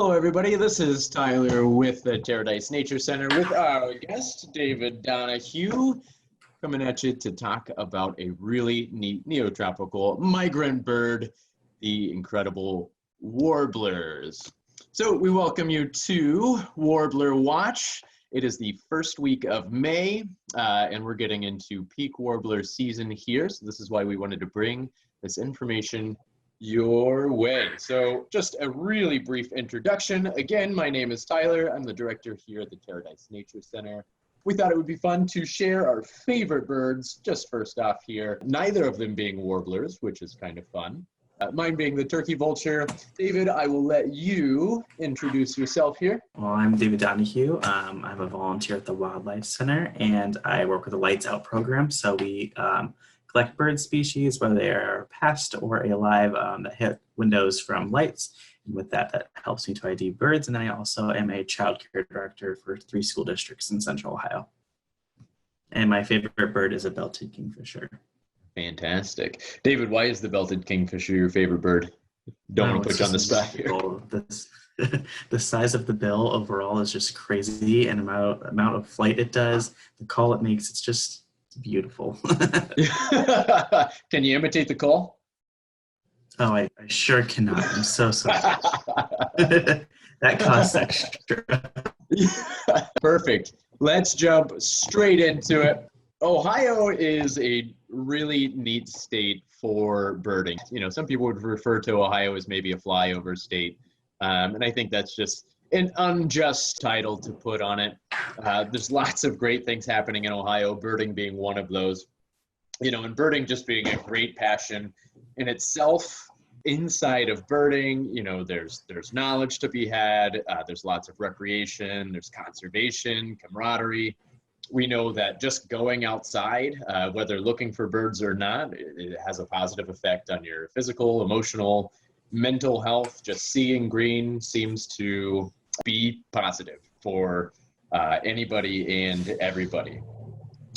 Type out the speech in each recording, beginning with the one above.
Hello, everybody. This is Tyler with the Terradise Nature Center with our guest, David Donahue, coming at you to talk about a really neat neotropical migrant bird, the incredible warblers. So we welcome you to Warbler Watch. It is the first week of May, and we're getting into peak warbler season here. So this is why we wanted to bring this information your way. So just a really brief introduction. Again, my name is Tyler. I'm the director here at the Terradise Nature Center. We thought it would be fun to share our favorite birds, just first off here, neither of them being warblers, which is kind of fun. Mine being the turkey vulture. David, I will let you introduce yourself here. Well, I'm David Donahue. I'm a volunteer at the Wildlife Center, and I work with the Lights Out program. So we collect bird species, whether they are past or alive, that hit windows from lights. And with that, that helps me to ID birds. And then I also am a child care director for 3 school districts in Central Ohio. And my favorite bird is a belted kingfisher. Fantastic. David, why is the belted kingfisher your favorite bird? Don't want to put you on the spot here. The size of the bill overall is just crazy, and amount of flight it does, the call it makes, it's just beautiful. Can you imitate the call? Oh, I sure cannot. I'm so sorry. That costs extra. Perfect. Let's jump straight into it. Ohio is a really neat state for birding. You know, some people would refer to Ohio as maybe a flyover state. And I think that's just an unjust title to put on it. There's lots of great things happening in Ohio, birding being one of those. You know, and birding just being a great passion in itself. Inside of birding, you know, there's knowledge to be had. There's lots of recreation. There's conservation, camaraderie. We know that just going outside, whether looking for birds or not, it has a positive effect on your physical, emotional, mental health. Just seeing green seems to be positive for anybody and everybody.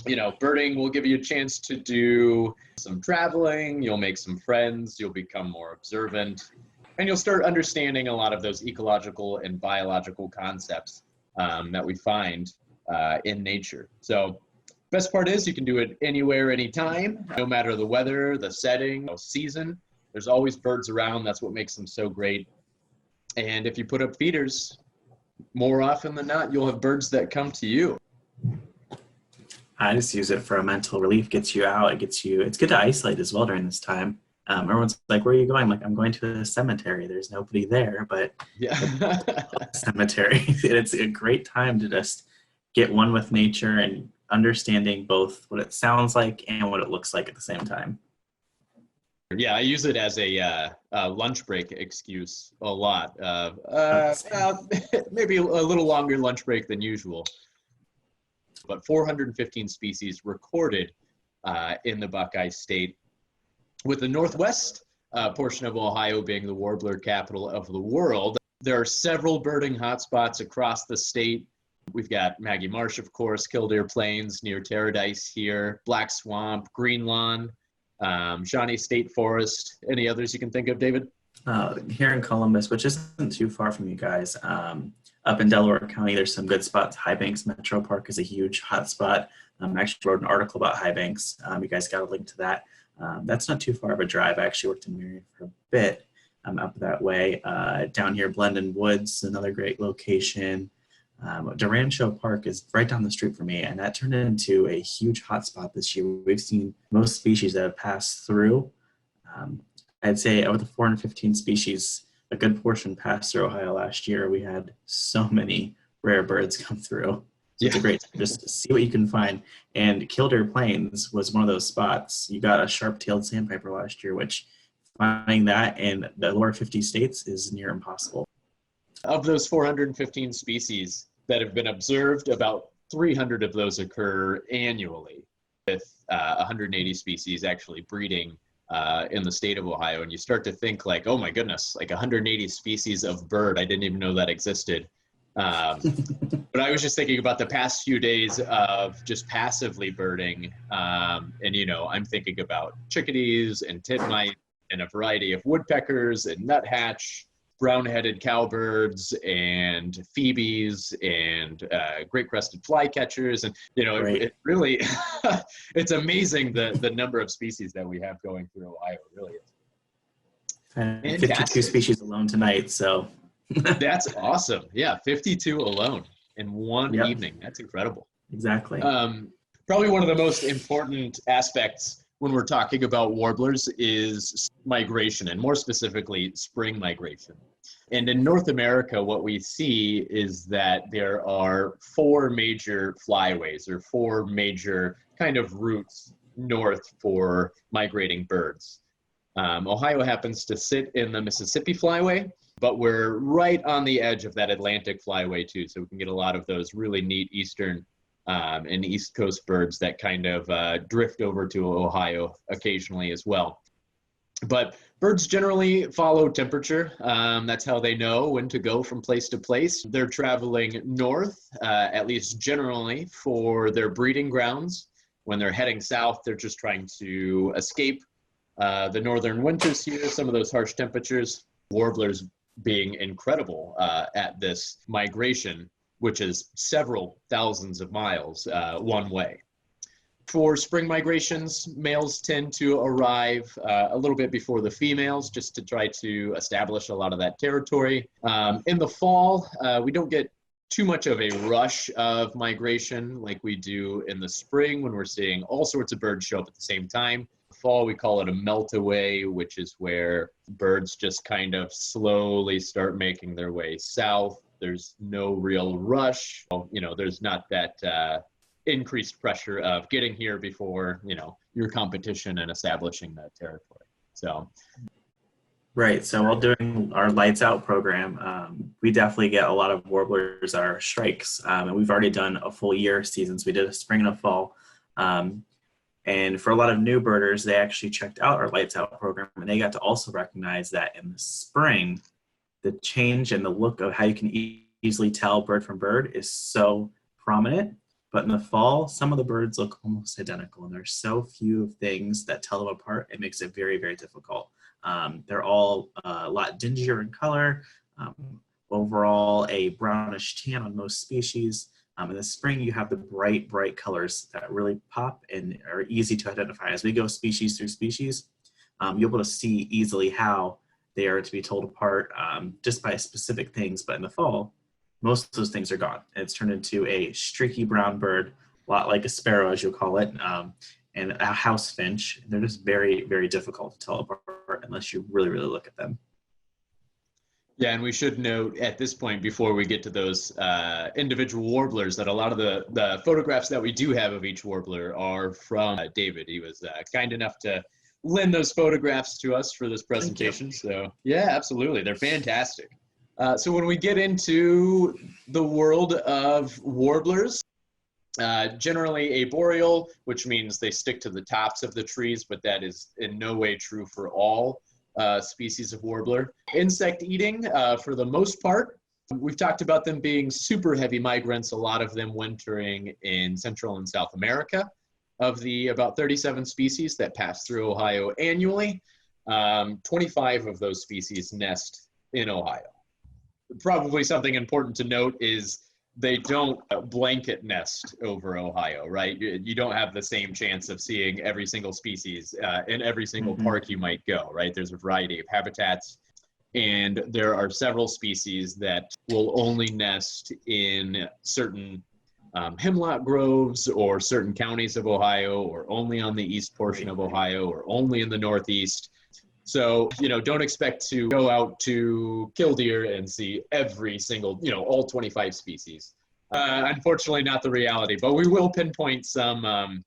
You know, birding will give you a chance to do some traveling, you'll make some friends, you'll become more observant, and you'll start understanding a lot of those ecological and biological concepts that we find in nature. So best part is you can do it anywhere, anytime, no matter the weather, the setting, season. There's always birds around. That's what makes them so great. And if you put up feeders, more often than not, you'll have birds that come to you. I just use it for a mental relief, gets you out, it's good to isolate as well during this time. Everyone's like, where are you going? I'm like, I'm going to the cemetery. There's nobody there, but yeah, cemetery. It's a great time to just get one with nature and understanding both what it sounds like and what it looks like at the same time. Yeah, I use it as a lunch break excuse a lot. Maybe a little longer lunch break than usual. But 415 species recorded in the Buckeye State, with the northwest portion of Ohio being the warbler capital of the world. There are several birding hotspots across the state. We've got Maggie Marsh, of course, Killdeer Plains near Terradise here, Black Swamp, Green Lawn, Shawnee State Forest. Any others you can think of, David? Here in Columbus, which isn't too far from you guys, up in Delaware County, there's some good spots. High Banks Metro Park is a huge hot spot. I actually wrote an article about High Banks. You guys got a link to that. That's not too far of a drive. I actually worked in Marion for a bit up that way. Down here, Blendon Woods, another great location. Durancho Park is right down the street from me, and that turned into a huge hotspot this year. We've seen most species that have passed through. I'd say out of the 415 species, a good portion passed through Ohio last year. We had so many rare birds come through. So It's a great time just to see what you can find. And Killdeer Plains was one of those spots. You got a sharp-tailed sandpiper last year, which finding that in the lower 50 states is near impossible. Of those 415 species that have been observed, about 300 of those occur annually, with 180 species actually breeding in the state of Ohio. And you start to think like, oh my goodness, like 180 species of bird. I didn't even know that existed. But I was just thinking about the past few days of just passively birding. And, you know, I'm thinking about chickadees and titmice and a variety of woodpeckers and nuthatch, brown-headed cowbirds and phoebes and great crested flycatchers, and it really it's amazing the number of species that we have going through Ohio. It really is. And 52 species alone tonight, so that's awesome. Yeah, 52 alone in one evening. That's incredible. Exactly. Probably one of the most important aspects when we're talking about warblers is migration, and more specifically, spring migration. And in North America, what we see is that there are 4 major flyways, or 4 major kind of routes north for migrating birds. Ohio happens to sit in the Mississippi Flyway, but we're right on the edge of that Atlantic Flyway too, so we can get a lot of those really neat eastern and East Coast birds that kind of drift over to Ohio occasionally as well. But birds generally follow temperature. That's how they know when to go from place to place. They're traveling north, at least generally, for their breeding grounds. When they're heading south, they're just trying to escape the northern winters here, some of those harsh temperatures. Warblers being incredible at this migration, which is several thousands of miles one way. For spring migrations, males tend to arrive a little bit before the females, just to try to establish a lot of that territory. In the fall, we don't get too much of a rush of migration like we do in the spring, when we're seeing all sorts of birds show up at the same time. Fall, we call it a melt away, which is where birds just kind of slowly start making their way south. There's no real rush. There's not that increased pressure of getting here before, your competition and establishing that territory. So. Right. So while doing our Lights Out program, we definitely get a lot of warblers that are strikes. And we've already done a full year seasons. We did a spring and a fall. And for a lot of new birders, they actually checked out our Lights Out program, and they got to also recognize that in the spring, the change in the look of how you can easily tell bird from bird is so prominent. But in the fall, some of the birds look almost identical, and there's so few things that tell them apart. It makes it very, very difficult. They're all a lot dingier in color, overall a brownish tan on most species. In the spring, you have the bright, bright colors that really pop and are easy to identify. As we go species through species, you'll be able to see easily how they are to be told apart just by specific things. But in the fall, most of those things are gone. And it's turned into a streaky brown bird, a lot like a sparrow, as you'll call it, and a house finch. They're just very, very difficult to tell apart unless you really, really look at them. Yeah, and we should note at this point, before we get to those individual warblers, that a lot of the photographs that we do have of each warbler are from David. He was kind enough to lend those photographs to us for this presentation. So yeah, absolutely. They're fantastic. So when we get into the world of warblers, generally arboreal, which means they stick to the tops of the trees, but that is in no way true for all species of warbler. Insect eating, for the most part. We've talked about them being super heavy migrants, a lot of them wintering in Central and South America. Of the about 37 species that pass through Ohio annually, 25 of those species nest in Ohio. Probably something important to note is they don't blanket nest over Ohio, right? You don't have the same chance of seeing every single species in every single park you might go, right? There's a variety of habitats, and there are several species that will only nest in certain hemlock groves or certain counties of Ohio, or only on the east portion of Ohio, or only in the Northeast. So, don't expect to go out to kill deer and see every single, all 25 species. Unfortunately, not the reality, but we will pinpoint some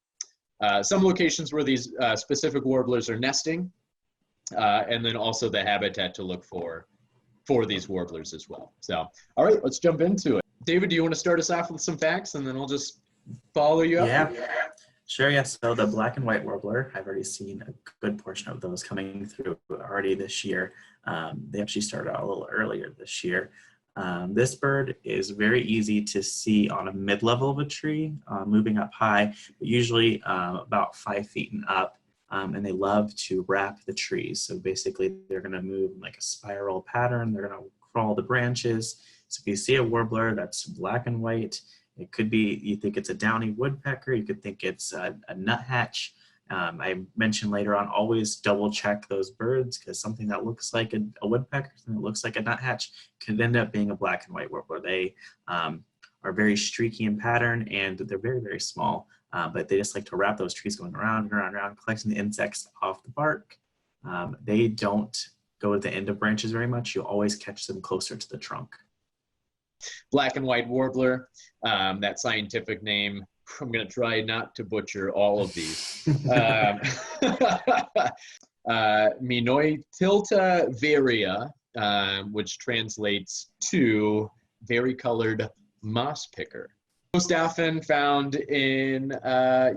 locations where these specific warblers are nesting, and then also the habitat to look for these warblers as well. So, all right, let's jump into it. David, do you want to start us off with some facts, and then I'll just follow you up? Yeah. Sure, yes. So the black and white warbler, I've already seen a good portion of those coming through already this year. They actually started out a little earlier this year. This bird is very easy to see on a mid-level of a tree, moving up high, but usually about 5 feet and up. and they love to wrap the trees. So basically they're gonna move in like a spiral pattern. They're gonna crawl the branches. So if you see a warbler that's black and white, it could be, you think it's a downy woodpecker, you could think it's a nuthatch. I mentioned later on, always double check those birds, because something that looks like a woodpecker, something that looks like a nuthatch, could end up being a black and white warbler. They are very streaky in pattern, and they're very, very small, but they just like to wrap those trees, going around and around and around, collecting the insects off the bark. They don't go to the end of branches very much. You always catch them closer to the trunk. Black and white warbler, that scientific name. I'm going to try not to butcher all of these. Minoitilta varia, which translates to varicolored moss picker. Most often found in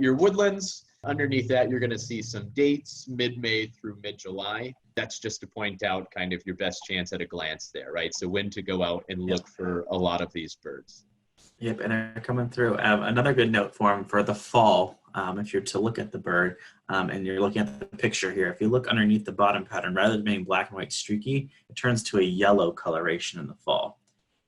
your woodlands. Underneath that, you're going to see some dates, mid-May through mid-July. That's just to point out kind of your best chance at a glance there, right? So when to go out and look for a lot of these birds. Yep, and they're coming through. Another good note for them for the fall, if you're to look at the bird, and you're looking at the picture here, if you look underneath the bottom pattern, rather than being black and white streaky, it turns to a yellow coloration in the fall.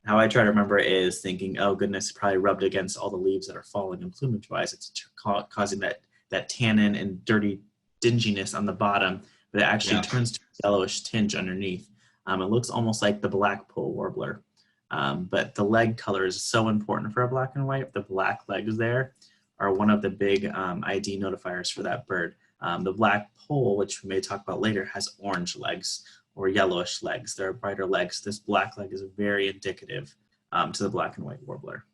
How I try to remember is thinking, oh goodness, probably rubbed against all the leaves that are falling, and plumage-wise, it's causing that tannin and dirty dinginess on the bottom, but it actually turns to a yellowish tinge underneath. It looks almost like the black-poll warbler. But the leg color is so important for a black and white. The black legs there are one of the big ID notifiers for that bird. The black poll, which we may talk about later, has orange legs or yellowish legs. There are brighter legs. This black leg is very indicative to the black and white warbler.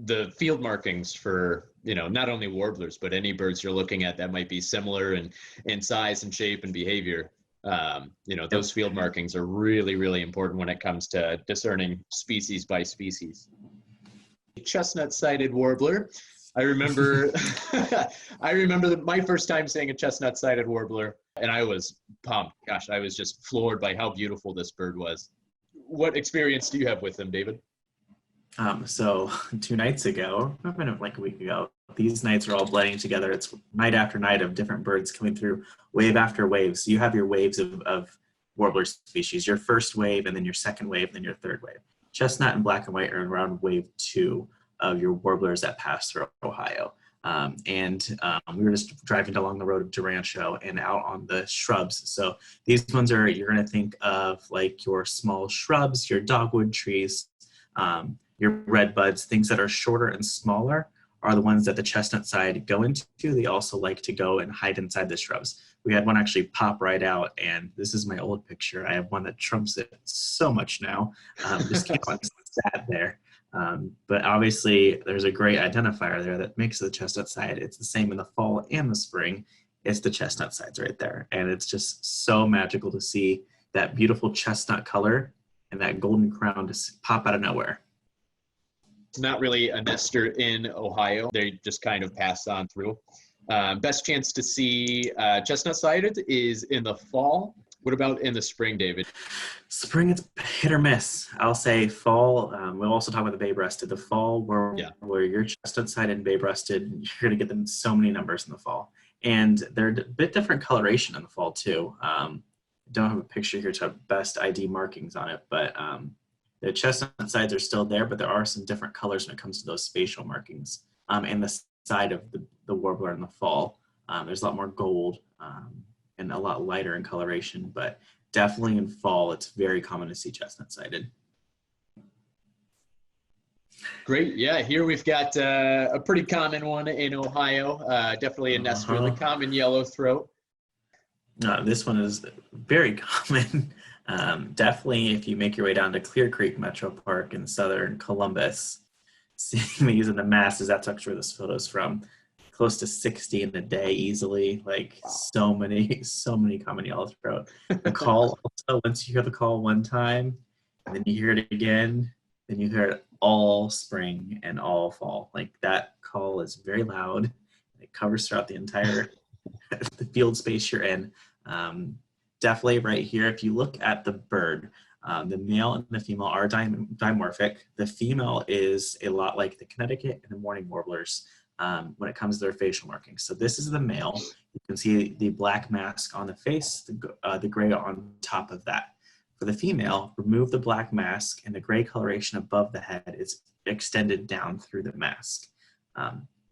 The field markings for, not only warblers, but any birds you're looking at that might be similar in size and shape and behavior. Those field markings are really, really important when it comes to discerning species by species. Chestnut-sided warbler. I remember my first time seeing a chestnut-sided warbler, and I was pumped. Gosh, I was just floored by how beautiful this bird was. What experience do you have with them, David? So 2 nights ago, like a week ago, these nights are all blending together. It's night after night of different birds coming through, wave after wave. So you have your waves of warbler species, your first wave, and then your second wave, and then your third wave. Chestnut and black and white are around wave 2 of your warblers that pass through Ohio. We were just driving along the road to Rancho and out on the shrubs. So these ones are, you're going to think of like your small shrubs, your dogwood trees, your red buds, things that are shorter and smaller are the ones that the chestnut side go into. They also like to go and hide inside the shrubs. We had one actually pop right out, and this is my old picture. I have one that trumps it so much now. Just came on sat there. But obviously there's a great identifier there that makes the chestnut side. It's the same in the fall and the spring. It's the chestnut sides right there. And it's just so magical to see that beautiful chestnut color and that golden crown just pop out of nowhere. It's not really a nester in Ohio. They just kind of pass on through. Best chance to see chestnut-sided is in the fall. What about in the spring, David? Spring, it's hit or miss. I'll say fall. We'll also talk about the bay-breasted. The fall, where you're chestnut-sided and bay-breasted, you're going to get them so many numbers in the fall. And they're a bit different coloration in the fall, too. Don't have a picture here to have best ID markings on it, but the chestnut sides are still there, but there are some different colors when it comes to those spatial markings. And the side of the warbler in the fall, there's a lot more gold and a lot lighter in coloration, but definitely in fall, it's very common to see chestnut-sided. Great. Yeah, here we've got a pretty common one in Ohio. Definitely a nester, the common yellow throat. This one is very common. Definitely if you make your way down to Clear Creek Metro Park in southern Columbus, seeing me using the masses, that's actually where this photo's from. Close to 60 in a day easily, like so many common yellow throat. The call also, once you hear the call one time, and then you hear it again, then you hear it all spring and all fall. Like that call is very loud. It covers throughout the entire the field space you're in. Definitely right here, if you look at the bird, the male and the female are dimorphic. The female is a lot like the Connecticut and the mourning warblers. when it comes to their facial markings. So this is the male. You can see the black mask on the face, the gray on top of that. For the female, remove the black mask and the gray coloration above the head is extended down through the mask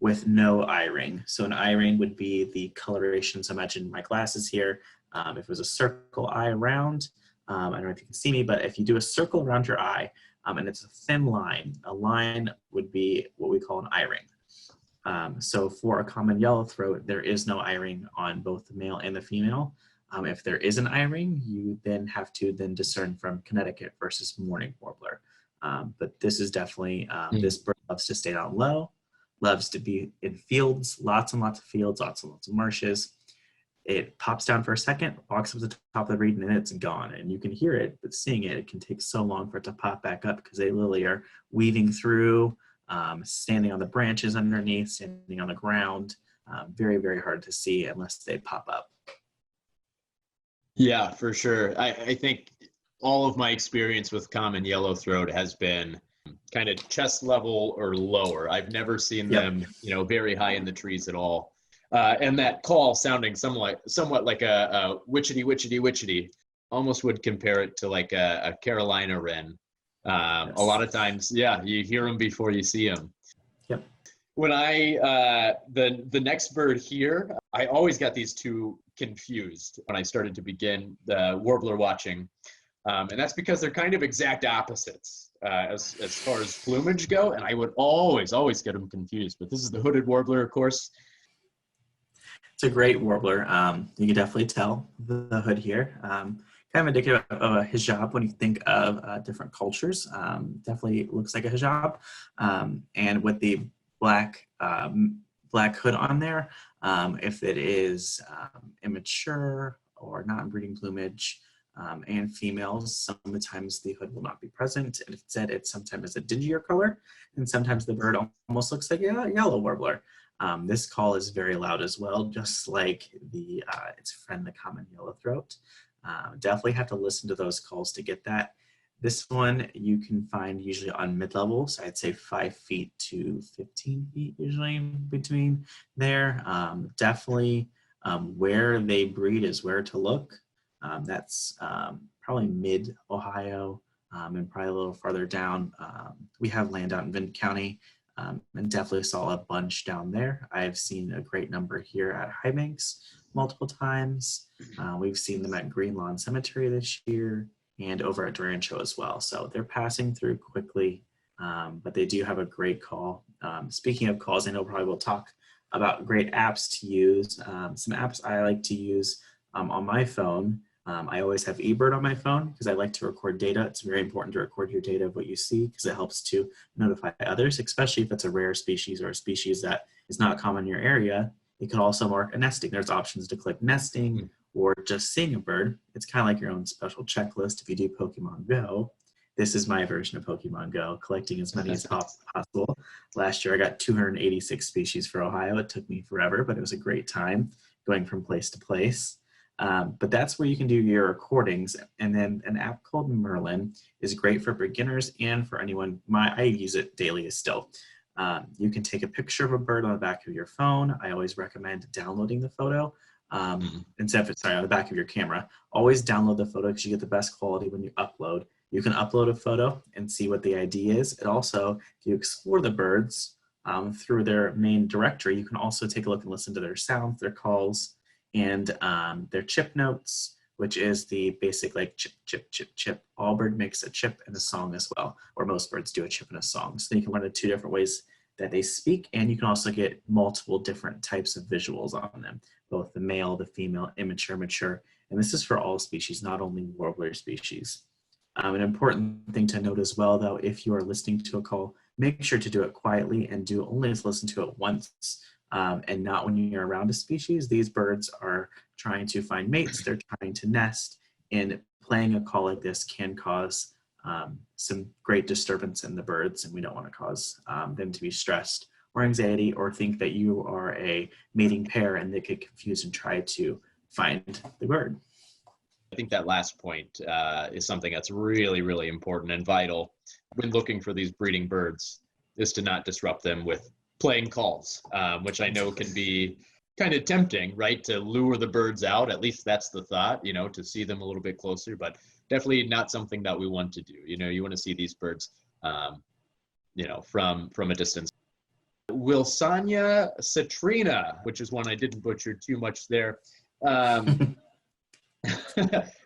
with no eye ring. So an eye ring would be the coloration. So imagine my glasses here. If it was a circle eye around, I don't know if you can see me, but if you do a circle around your eye and it's a thin line, a line would be what we call an eye ring. So for a common yellow throat, there is no eye ring on both the male and the female. If there is an eye ring, you then have to discern from Connecticut versus mourning warbler. But this is definitely, this bird loves to stay down low, loves to be in fields, lots and lots of fields, lots and lots of marshes. It pops down for a second, walks up to the top of the reed, and then it's gone. And you can hear it, but seeing it, it can take so long for it to pop back up because they literally are weaving through, standing on the branches underneath, standing on the ground. Very, very hard to see unless they pop up. Yeah, for sure. I think all of my experience with common yellowthroat has been kind of chest level or lower. I've never seen them, very high in the trees at all. And that call sounding somewhat like a witchety, witchety, witchety, almost would compare it to like a Carolina wren. Yes. A lot of times, you hear them before you see them. Yep. When the next bird here, I always got these two confused when I started to begin the Warbler watching. And that's because they're kind of exact opposites as far as plumage go. And I would always get them confused. But this is the hooded warbler, of course. It's a great warbler. You can definitely tell the hood here. Kind of indicative of a hijab when you think of different cultures. Definitely looks like a hijab. And with the black hood on there, if it is immature or not in breeding plumage, and females, sometimes the hood will not be present. And instead, it sometimes is a dingier color, and sometimes the bird almost looks like a yellow warbler. This call is very loud as well, just like its friend, the common yellowthroat. Definitely have to listen to those calls to get that. This one you can find usually on mid-level, so I'd say 5 feet to 15 feet usually between there. Definitely where they breed is where to look. That's probably mid-Ohio and probably a little farther down. We have land out in Vinton County. And definitely saw a bunch down there. I've seen a great number here at High Banks multiple times. We've seen them at Green Lawn Cemetery this year and over at Rancho as well. So they're passing through quickly, but they do have a great call. Speaking of calls, I know probably we'll talk about great apps to use. Some apps I like to use on my phone. I always have eBird on my phone because I like to record data. It's very important to record your data of what you see because it helps to notify others, especially if it's a rare species or a species that is not common in your area. It can also mark a nesting. There's options to click nesting or just seeing a bird. It's kind of like your own special checklist if you do Pokemon Go. This is my version of Pokemon Go, collecting as many as possible. Last year I got 286 species for Ohio. It took me forever, but it was a great time going from place to place. But that's where you can do your recordings. And then an app called Merlin is great for beginners and for anyone. I use it daily still. You can take a picture of a bird on the back of your phone. I always recommend downloading the photo instead of, on the back of your camera. Always download the photo because you get the best quality when you upload. You can upload a photo and see what the ID is. It also, if you explore the birds through their main directory, you can also take a look and listen to their sounds, their calls, and their chip notes, which is the basic like chip, chip, chip, chip. All bird makes a chip and a song as well, or most birds do a chip and a song. So you can learn the 2 different ways that they speak, and you can also get multiple different types of visuals on them, both the male, the female, immature, mature, and this is for all species, not only warbler species. An important thing to note as well, though, if you are listening to a call, make sure to do it quietly and do only listen to it once. And not when you're around a species. These birds are trying to find mates, they're trying to nest, and playing a call like this can cause some great disturbance in the birds, and we don't want to cause them to be stressed or anxiety or think that you are a mating pair and they get confused and try to find the bird. I think that last point is something that's really, really important and vital when looking for these breeding birds, is to not disrupt them with playing calls, which I know can be kind of tempting, right? To lure the birds out. At least that's the thought, to see them a little bit closer, but definitely not something that we want to do. You want to see these birds, from a distance. Wilsonia citrina, which is one I didn't butcher too much there.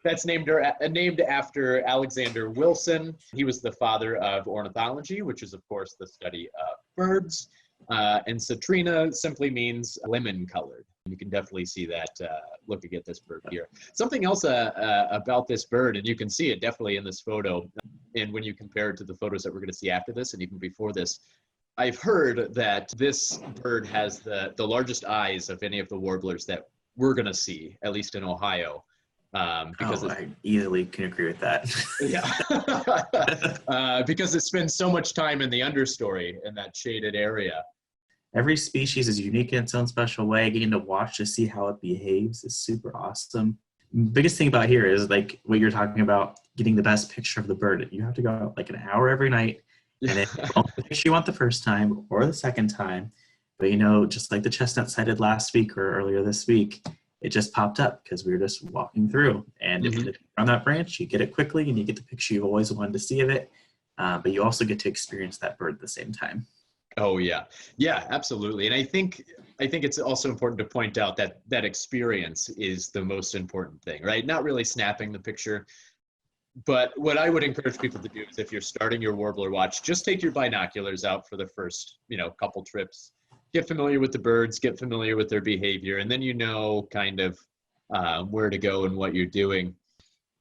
That's named after Alexander Wilson. He was the father of ornithology, which is, of course, the study of birds. And citrina simply means lemon colored. You can definitely see that looking at this bird here. Something else about this bird, and you can see it definitely in this photo, and when you compare it to the photos that we're going to see after this and even before this, I've heard that this bird has the largest eyes of any of the warblers that we're going to see, at least in Ohio. Because I easily can agree with that. Yeah. Because it spends so much time in the understory in that shaded area. Every species is unique in its own special way. Getting to watch to see how it behaves is super awesome. Biggest thing about here is like what you're talking about, getting the best picture of the bird. You have to go out like an hour every night, and then the picture you want the first time or the second time. But just like the chestnut-sided last week or earlier this week, it just popped up because we were just walking through. And if you're on that branch, you get it quickly and you get the picture you've always wanted to see of it. But you also get to experience that bird at the same time. Oh yeah, absolutely. And I think it's also important to point out that experience is the most important thing, right? Not really snapping the picture, but what I would encourage people to do is, if you're starting your warbler watch, just take your binoculars out for the first, couple trips. Get familiar with the birds, get familiar with their behavior, and then kind of where to go and what you're doing.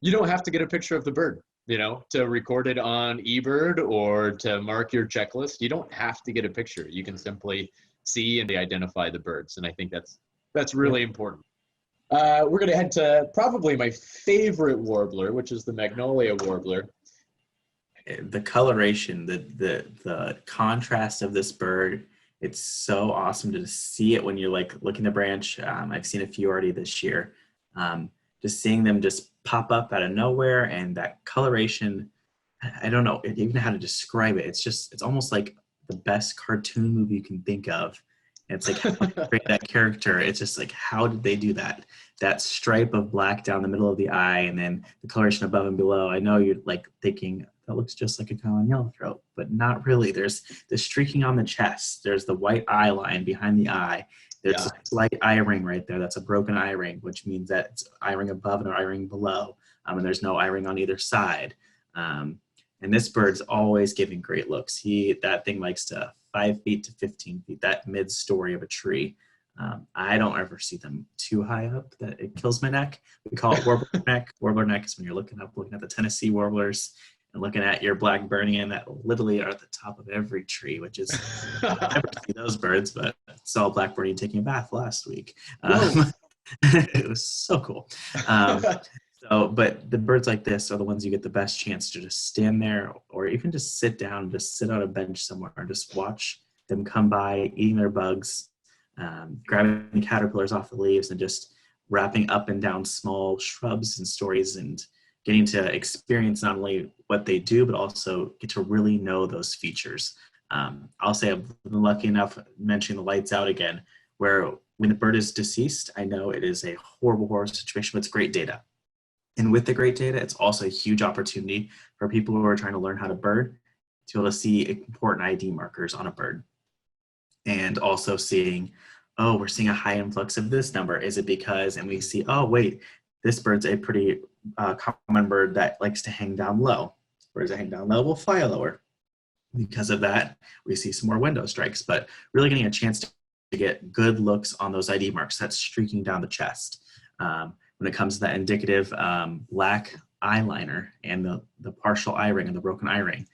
You don't have to get a picture of the bird, to record it on eBird or to mark your checklist. You don't have to get a picture. You can simply see and identify the birds, and I think that's really important. We're going to head to probably my favorite warbler, which is the Magnolia Warbler. The coloration, the contrast of this bird, it's so awesome to see it when you're like looking at the branch. I've seen a few already this year. Just seeing them just pop up out of nowhere, and that coloration, I don't know even how to describe it. It's almost like the best cartoon movie you can think of. And it's like, how did they create that character? It's just like, how did they do that? That stripe of black down the middle of the eye, and then the coloration above and below. I know you're like thinking, that looks just like a common yellowthroat, but not really. There's the streaking on the chest. There's the white eye line behind the eye. There's a slight eye ring right there. That's a broken eye ring, which means that it's eye ring above and eye ring below. And there's no eye ring on either side. And this bird's always giving great looks. That thing likes to 5 feet to 15 feet, that mid-story of a tree. I don't ever see them too high up that it kills my neck. We call it warbler neck. Warbler neck is when you're looking at the Tennessee warblers and looking at your Blackburnian that literally are at the top of every tree, which is, I never see those birds, but saw Blackburnian taking a bath last week. It was so cool. But the birds like this are the ones you get the best chance to just stand there, or even just sit down, just sit on a bench somewhere and just watch them come by, eating their bugs, grabbing the caterpillars off the leaves, and just wrapping up and down small shrubs and stories, and getting to experience not only what they do, but also get to really know those features. I'll say I've been lucky enough, mentioning the lights out again, where when the bird is deceased, I know it is a horrible situation, but it's great data. And with the great data, it's also a huge opportunity for people who are trying to learn how to bird to be able to see important ID markers on a bird. And also seeing, oh, we're seeing a high influx of this number. Is it because, and we see, oh, wait, this bird's a pretty common bird that likes to hang down low. Birds that hang down low will fly lower. Because of that, we see some more window strikes, but really getting a chance to get good looks on those ID marks that's streaking down the chest. When it comes to that indicative black eyeliner and the partial eye ring and the broken eye ring.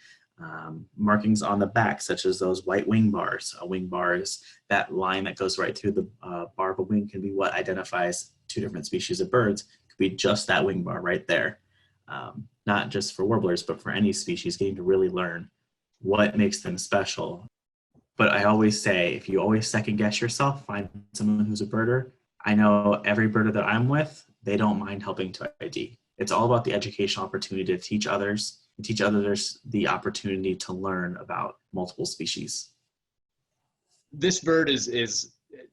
Markings on the back, such as those white wing bars. A wing bar is that line that goes right through the bar of a wing, can be what identifies two different species of birds. It could be just that wing bar right there. Not just for warblers, but for any species, getting to really learn what makes them special. But I always say, if you always second guess yourself, find someone who's a birder. I know every birder that I'm with, they don't mind helping to ID. It's all about the educational opportunity to teach others, and teach others the opportunity to learn about multiple species. this bird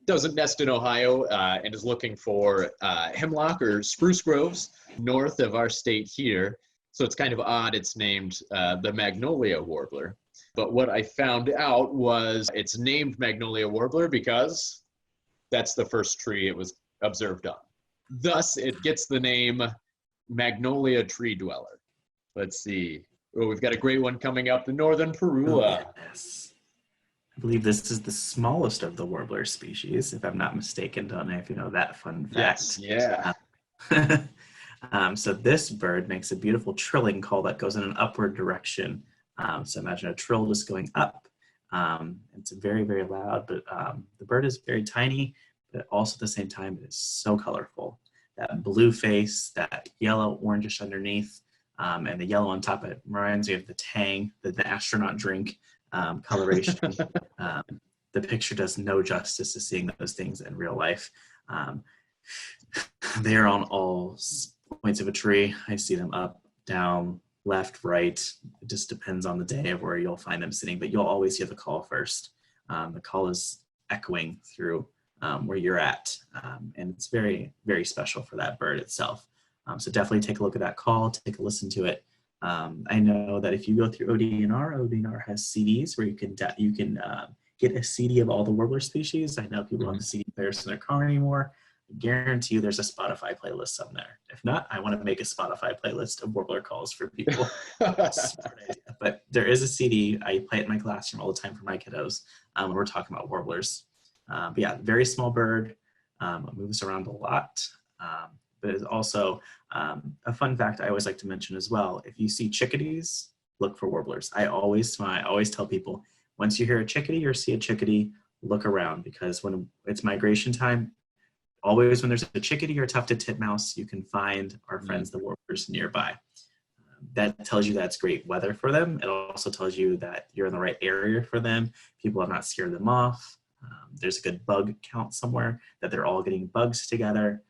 doesn't nest in Ohio and is looking for hemlock or spruce groves north of our state here. So it's kind of odd it's named the Magnolia Warbler. But what I found out was it's named Magnolia Warbler because that's the first tree it was observed on. Thus, it gets the name Magnolia Tree Dweller. Let's see. Oh, we've got a great one coming up, the Northern Parula. Oh, yes. I believe this is the smallest of the warbler species, if I'm not mistaken. Don't know if you know that fun fact. Yes, yeah. So this bird makes a beautiful trilling call that goes in an upward direction. So imagine a trill just going up. It's very, very loud, but the bird is very tiny, but also at the same time, it is so colorful. That blue face, that yellow, orangish underneath, and the yellow on top, it reminds me of the Tang, the astronaut drink coloration. The picture does no justice to seeing those things in real life. They are on all points of a tree. I see them up, down, left, right. It just depends on the day of where you'll find them sitting, but you'll always hear the call first. The call is echoing through where you're at, and it's very, very special for that bird itself. So definitely take a look at that call, take a listen to it. I know that if you go through ODNR has CDs where you can get a CD of all the warbler species. I know people don't have the CD players in their car anymore. I guarantee you there's a Spotify playlist on there. If not, I want to make a Spotify playlist of warbler calls for people. Smart idea. But there is a CD. I play it in my classroom all the time for my kiddos when we're talking about warblers. But yeah, very small bird, moves around a lot. But it's also a fun fact I always like to mention as well. If you see chickadees, look for warblers. I always tell people, once you hear a chickadee or see a chickadee, look around, because when it's migration time, always when there's a chickadee or tufted titmouse, you can find our friends, the warblers, nearby. That tells you that's great weather for them. It also tells you that you're in the right area for them. People have not scared them off. There's a good bug count somewhere that they're all getting bugs together.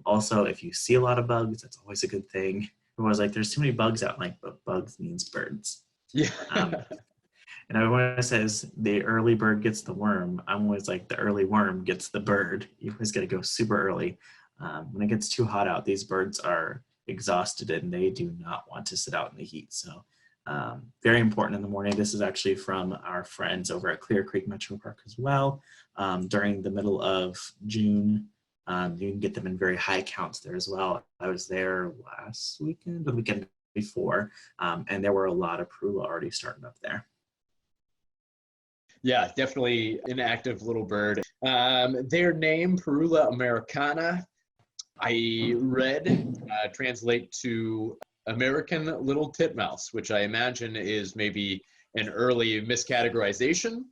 Also, if you see a lot of bugs, that's always a good thing. Everyone's like, there's too many bugs out, like, but bugs means birds. Yeah. And everyone says the early bird gets the worm. I'm always like, the early worm gets the bird. You always got to go super early. When it gets too hot out, these birds are exhausted and they do not want to sit out in the heat. So very important in the morning. This is actually from our friends over at Clear Creek Metro Park as well. During the middle of June, you can get them in very high counts there as well. I was there last weekend, or the weekend before, and there were a lot of Parula already starting up there. Yeah, definitely an active little bird. Their name, Parula americana, I read translate to American little titmouse, which I imagine is maybe an early miscategorization.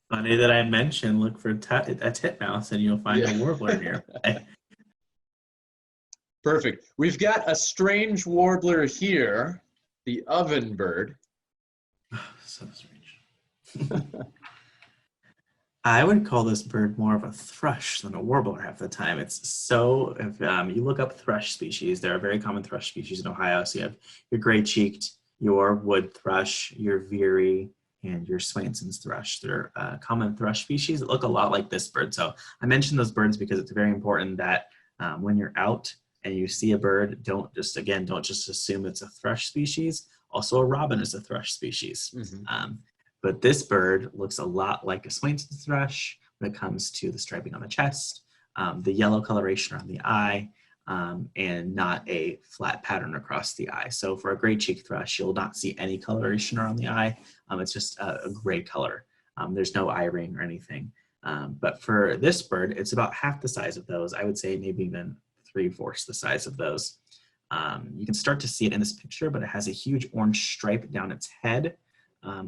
Funny that I mentioned, look for a titmouse and you'll find a warbler nearby. Perfect. We've got a strange warbler here, the oven bird. So strange. I would call this bird more of a thrush than a warbler half the time. It's so, if you look up thrush species, there are very common thrush species in Ohio. So you have your gray-cheeked, your wood thrush, your veery, and your Swainson's thrush. They're common thrush species that look a lot like this bird. So I mentioned those birds because it's very important that when you're out and you see a bird, don't just assume it's a thrush species. Also, a robin is a thrush species. Mm-hmm. But this bird looks a lot like a Swainson's thrush when it comes to the striping on the chest, the yellow coloration on the eye, and not a flat pattern across the eye. So for a gray-cheeked thrush, you'll not see any coloration around the eye. It's just a gray color. There's no eye ring or anything. But for this bird, it's about half the size of those. I would say maybe even 3/4 the size of those. You can start to see it in this picture, but it has a huge orange stripe down its head,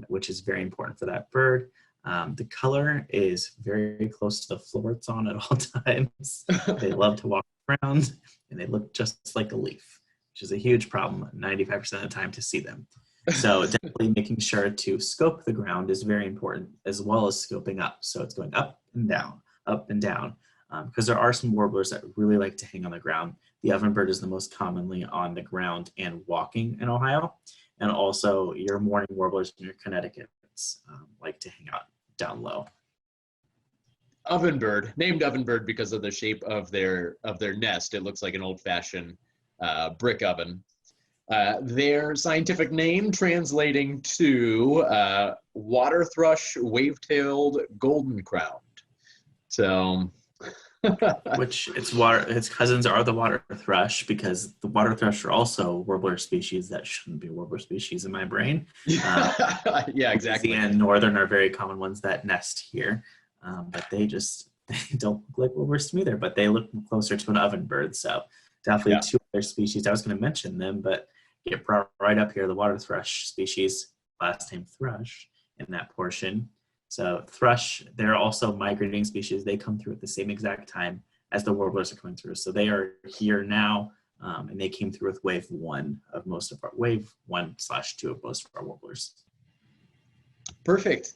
which is very important for that bird. The color is very close to the floor it's on at all times. They love to walk around and they look just like a leaf, which is a huge problem 95% of the time to see them. So definitely making sure to scope the ground is very important, as well as scoping up. So it's going up and down, because there are some warblers that really like to hang on the ground. The ovenbird is the most commonly on the ground and walking in Ohio. And also your morning warblers and your Connecticut's like to hang out down low. Ovenbird, named Ovenbird because of the shape of their nest. It looks like an old-fashioned brick oven. Their scientific name translating to water thrush, wave-tailed, golden-crowned. So, Which its cousins are the water thrush, because the water thrush are also warbler species that shouldn't be warbler species in my brain. yeah, exactly. And northern are very common ones that nest here, but they don't look like warblers to me either, but they look closer to an ovenbird. So definitely two other species. I was going to mention them, but get brought right up here, the water thrush species, last name thrush in that portion. So thrush, they're also migrating species. They come through at the same exact time as the warblers are coming through. So they are here now, and they came through with wave 1/2 of most of our warblers. Perfect.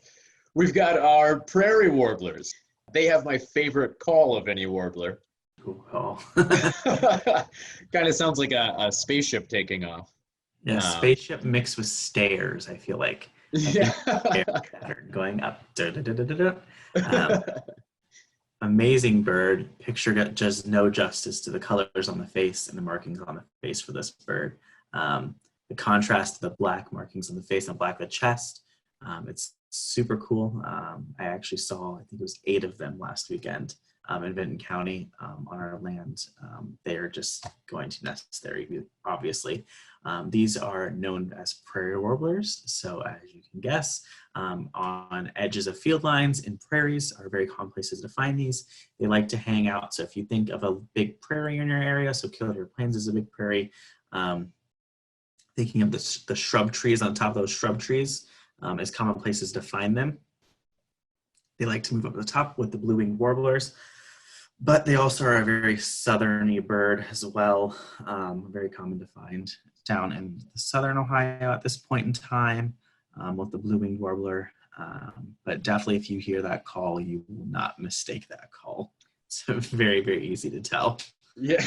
We've got our prairie warblers. They have my favorite call of any warbler. Cool call. Kind of sounds like a spaceship taking off. Yeah, spaceship mixed with stairs, I feel like. Yeah. Pattern going up. Amazing bird. Picture does no justice to the colors on the face and the markings on the face for this bird. The contrast to the black markings on the face and black the chest. It's super cool. I actually saw, I think it was 8 of them last weekend in Benton County on our land. They're just going to nest there, obviously. These are known as prairie warblers. So as you can guess, on edges of field lines in prairies are very common places to find these. They like to hang out. So if you think of a big prairie in your area, so Kildare Plains is a big prairie, thinking of the shrub trees on top of those shrub trees as common places to find them. They like to move up to the top with the blue-winged warblers, but they also are a very southerny bird as well, very common to find down in southern Ohio at this point in time with the blue-winged warbler. But definitely if you hear that call, you will not mistake that call. It's very, very easy to tell. Yeah.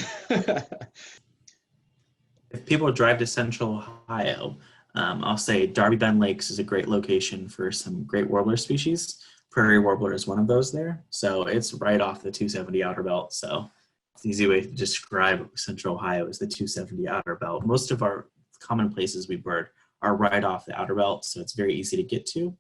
If people drive to central Ohio, I'll say Darby Bend Lakes is a great location for some great warbler species. Prairie warbler is one of those there. So it's right off the 270 outer belt. So it's an easy way to describe central Ohio is the 270 outer belt. Most of our common places we bird are right off the outer belt, so it's very easy to get to.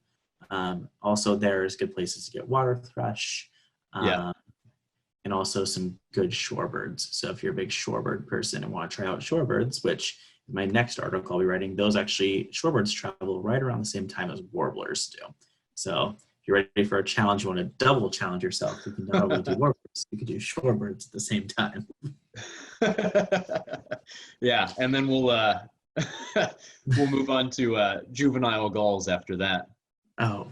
Also, there's good places to get water thrush, and also some good shorebirds. So if you're a big shorebird person and want to try out shorebirds, which in my next article I'll be writing, shorebirds travel right around the same time as warblers do. So if you're ready for a challenge, you want to double challenge yourself, you can not only do warblers, you can do shorebirds at the same time. Yeah, and then we'll move on to juvenile gulls after that. Oh,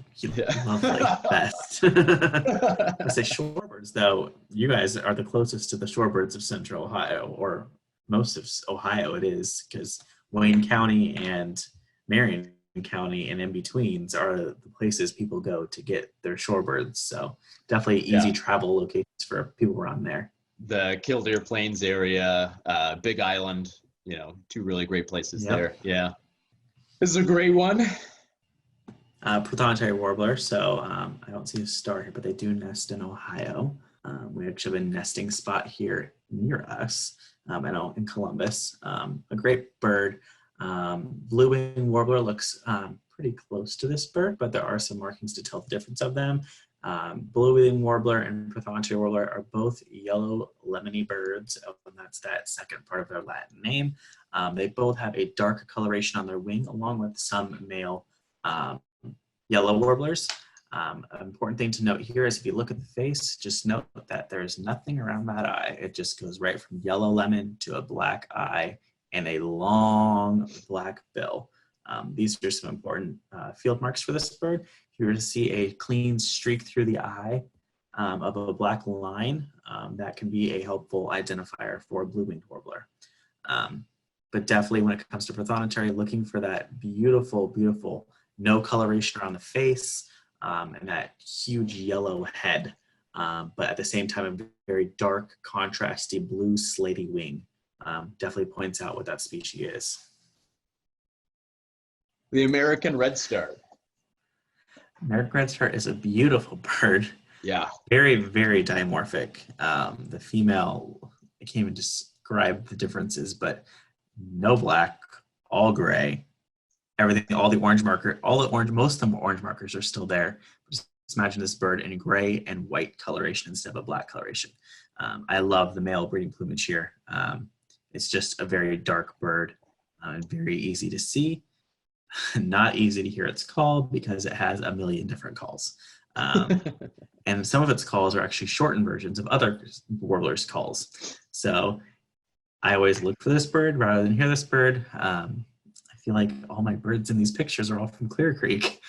lovely, best. I say shorebirds, though, you guys are the closest to the shorebirds of central Ohio, or most of Ohio it is, because Wayne County and Marion County and in-betweens are the places people go to get their shorebirds. So definitely easy travel locations for people around there. The Kildare Plains area, Big Island, 2 really great places there. Yeah. This is a great one. Prothonotary Warbler. So I don't see a star here, but they do nest in Ohio. We actually have a nesting spot here near us, in Columbus. A great bird. Blue-winged warbler looks pretty close to this bird, but there are some markings to tell the difference of them. Blue-winged warbler and Prothonotary warbler are both yellow lemony birds, and that's that second part of their Latin name. They both have a dark coloration on their wing, along with some male yellow warblers. An important thing to note here is if you look at the face, just note that there's nothing around that eye. It just goes right from yellow lemon to a black eye and a long black bill. These are some important field marks for this bird. If you were to see a clean streak through the eye of a black line, that can be a helpful identifier for a blue-winged warbler. But definitely when it comes to Prothonotary, looking for that beautiful, beautiful no coloration around the face and that huge yellow head, but at the same time a very dark, contrasty blue slaty wing. Definitely points out what that species is. The American Redstart. American Redstart is a beautiful bird. Yeah. Very, very dimorphic. The female, I can't even describe the differences, but no black, all gray, everything, all the orange, most of them orange markers are still there. Just imagine this bird in gray and white coloration instead of a black coloration. I love the male breeding plumage here. It's just a very dark bird and very easy to see. Not easy to hear its call because it has a million different calls. And some of its calls are actually shortened versions of other warblers' calls. So I always look for this bird rather than hear this bird. I feel like all my birds in these pictures are all from Clear Creek.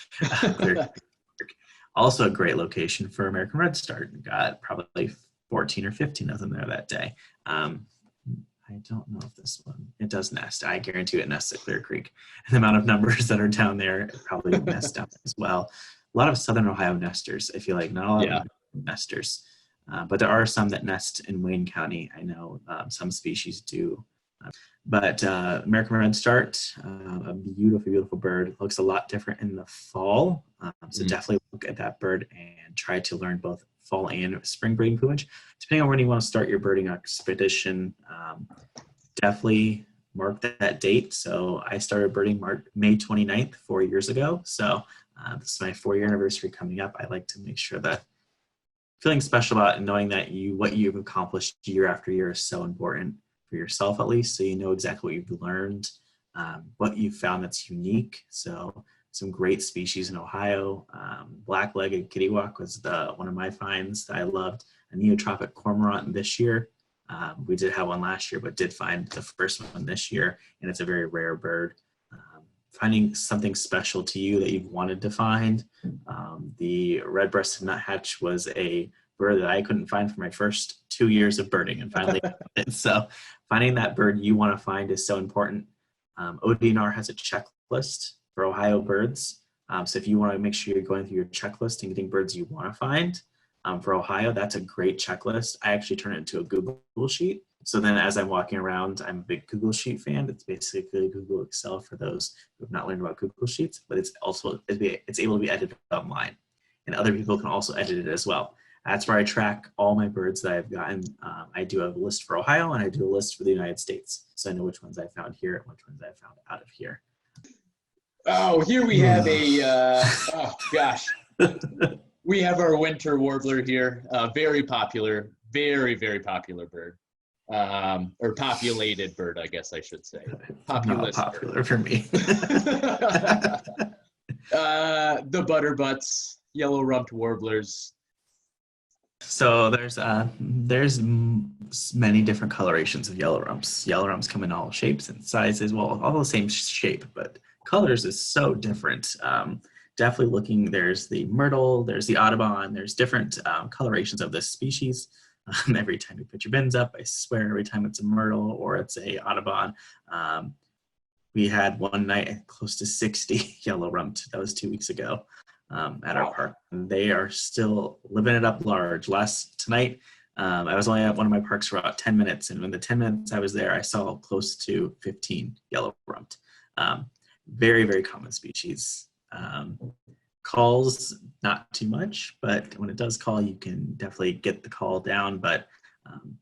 Also a great location for American Redstart. Got probably 14 or 15 of them there that day. I don't know if this one, it does nest. I guarantee it nests at Clear Creek. And the amount of numbers that are down there probably nest down as well. A lot of Southern Ohio nesters. I feel like not a lot of nesters. But there are some that nest in Wayne County. I know some species do. But American Redstart, a beautiful, beautiful bird. Looks a lot different in the fall. So definitely look at that bird and try to learn both fall and spring breeding plumage. Depending on when you want to start your birding expedition, definitely mark that date. So I started birding May 29th, 4 years ago. So this is my 4-year anniversary coming up. I like to make sure that feeling special about it and knowing that what you've accomplished year after year is so important for yourself, at least, so you know exactly what you've learned, what you've found that's unique. So some great species in Ohio. Black-legged kittywalk was one of my finds that I loved. A neotropic cormorant this year. We did have one last year, but did find the first one this year, and it's a very rare bird. Finding something special to you that you've wanted to find. The red-breasted nuthatch was a bird that I couldn't find for my first 2 years of birding, and finally found it. So finding that bird you want to find is so important. ODNR has a checklist for Ohio birds. So if you want to make sure you're going through your checklist and getting birds you want to find for Ohio, that's a great checklist. I actually turn it into a Google sheet. So then as I'm walking around, I'm a big Google Sheet fan. It's basically Google Excel for those who have not learned about Google Sheets, but it's able to be edited online. And other people can also edit it as well. That's where I track all my birds that I've gotten. I do have a list for Ohio and I do a list for the United States. So I know which ones I found here and which ones I found out of here. Oh, here we have oh gosh. We have our winter warbler here. Very popular, very, very popular bird. Or populated bird, I guess I should say. Populous. Not popular for me. The butterbutts, yellow-rumped warblers. So there's many different colorations of yellow rumps. Yellow rumps come in all shapes and sizes, well, all the same shape, but colors is so different. Definitely looking, there's the myrtle, there's the Audubon, there's different colorations of this species. Every time you put your bins up, I swear every time it's a myrtle or it's a Audubon. We had one night close to 60 yellow rumped. That was 2 weeks ago at our park. And they are still living it up large. Tonight, I was only at one of my parks for about 10 minutes. And in the 10 minutes I was there, I saw close to 15 yellow rumped. Very, very common species. Calls, not too much, but when it does call, you can definitely get the call down, but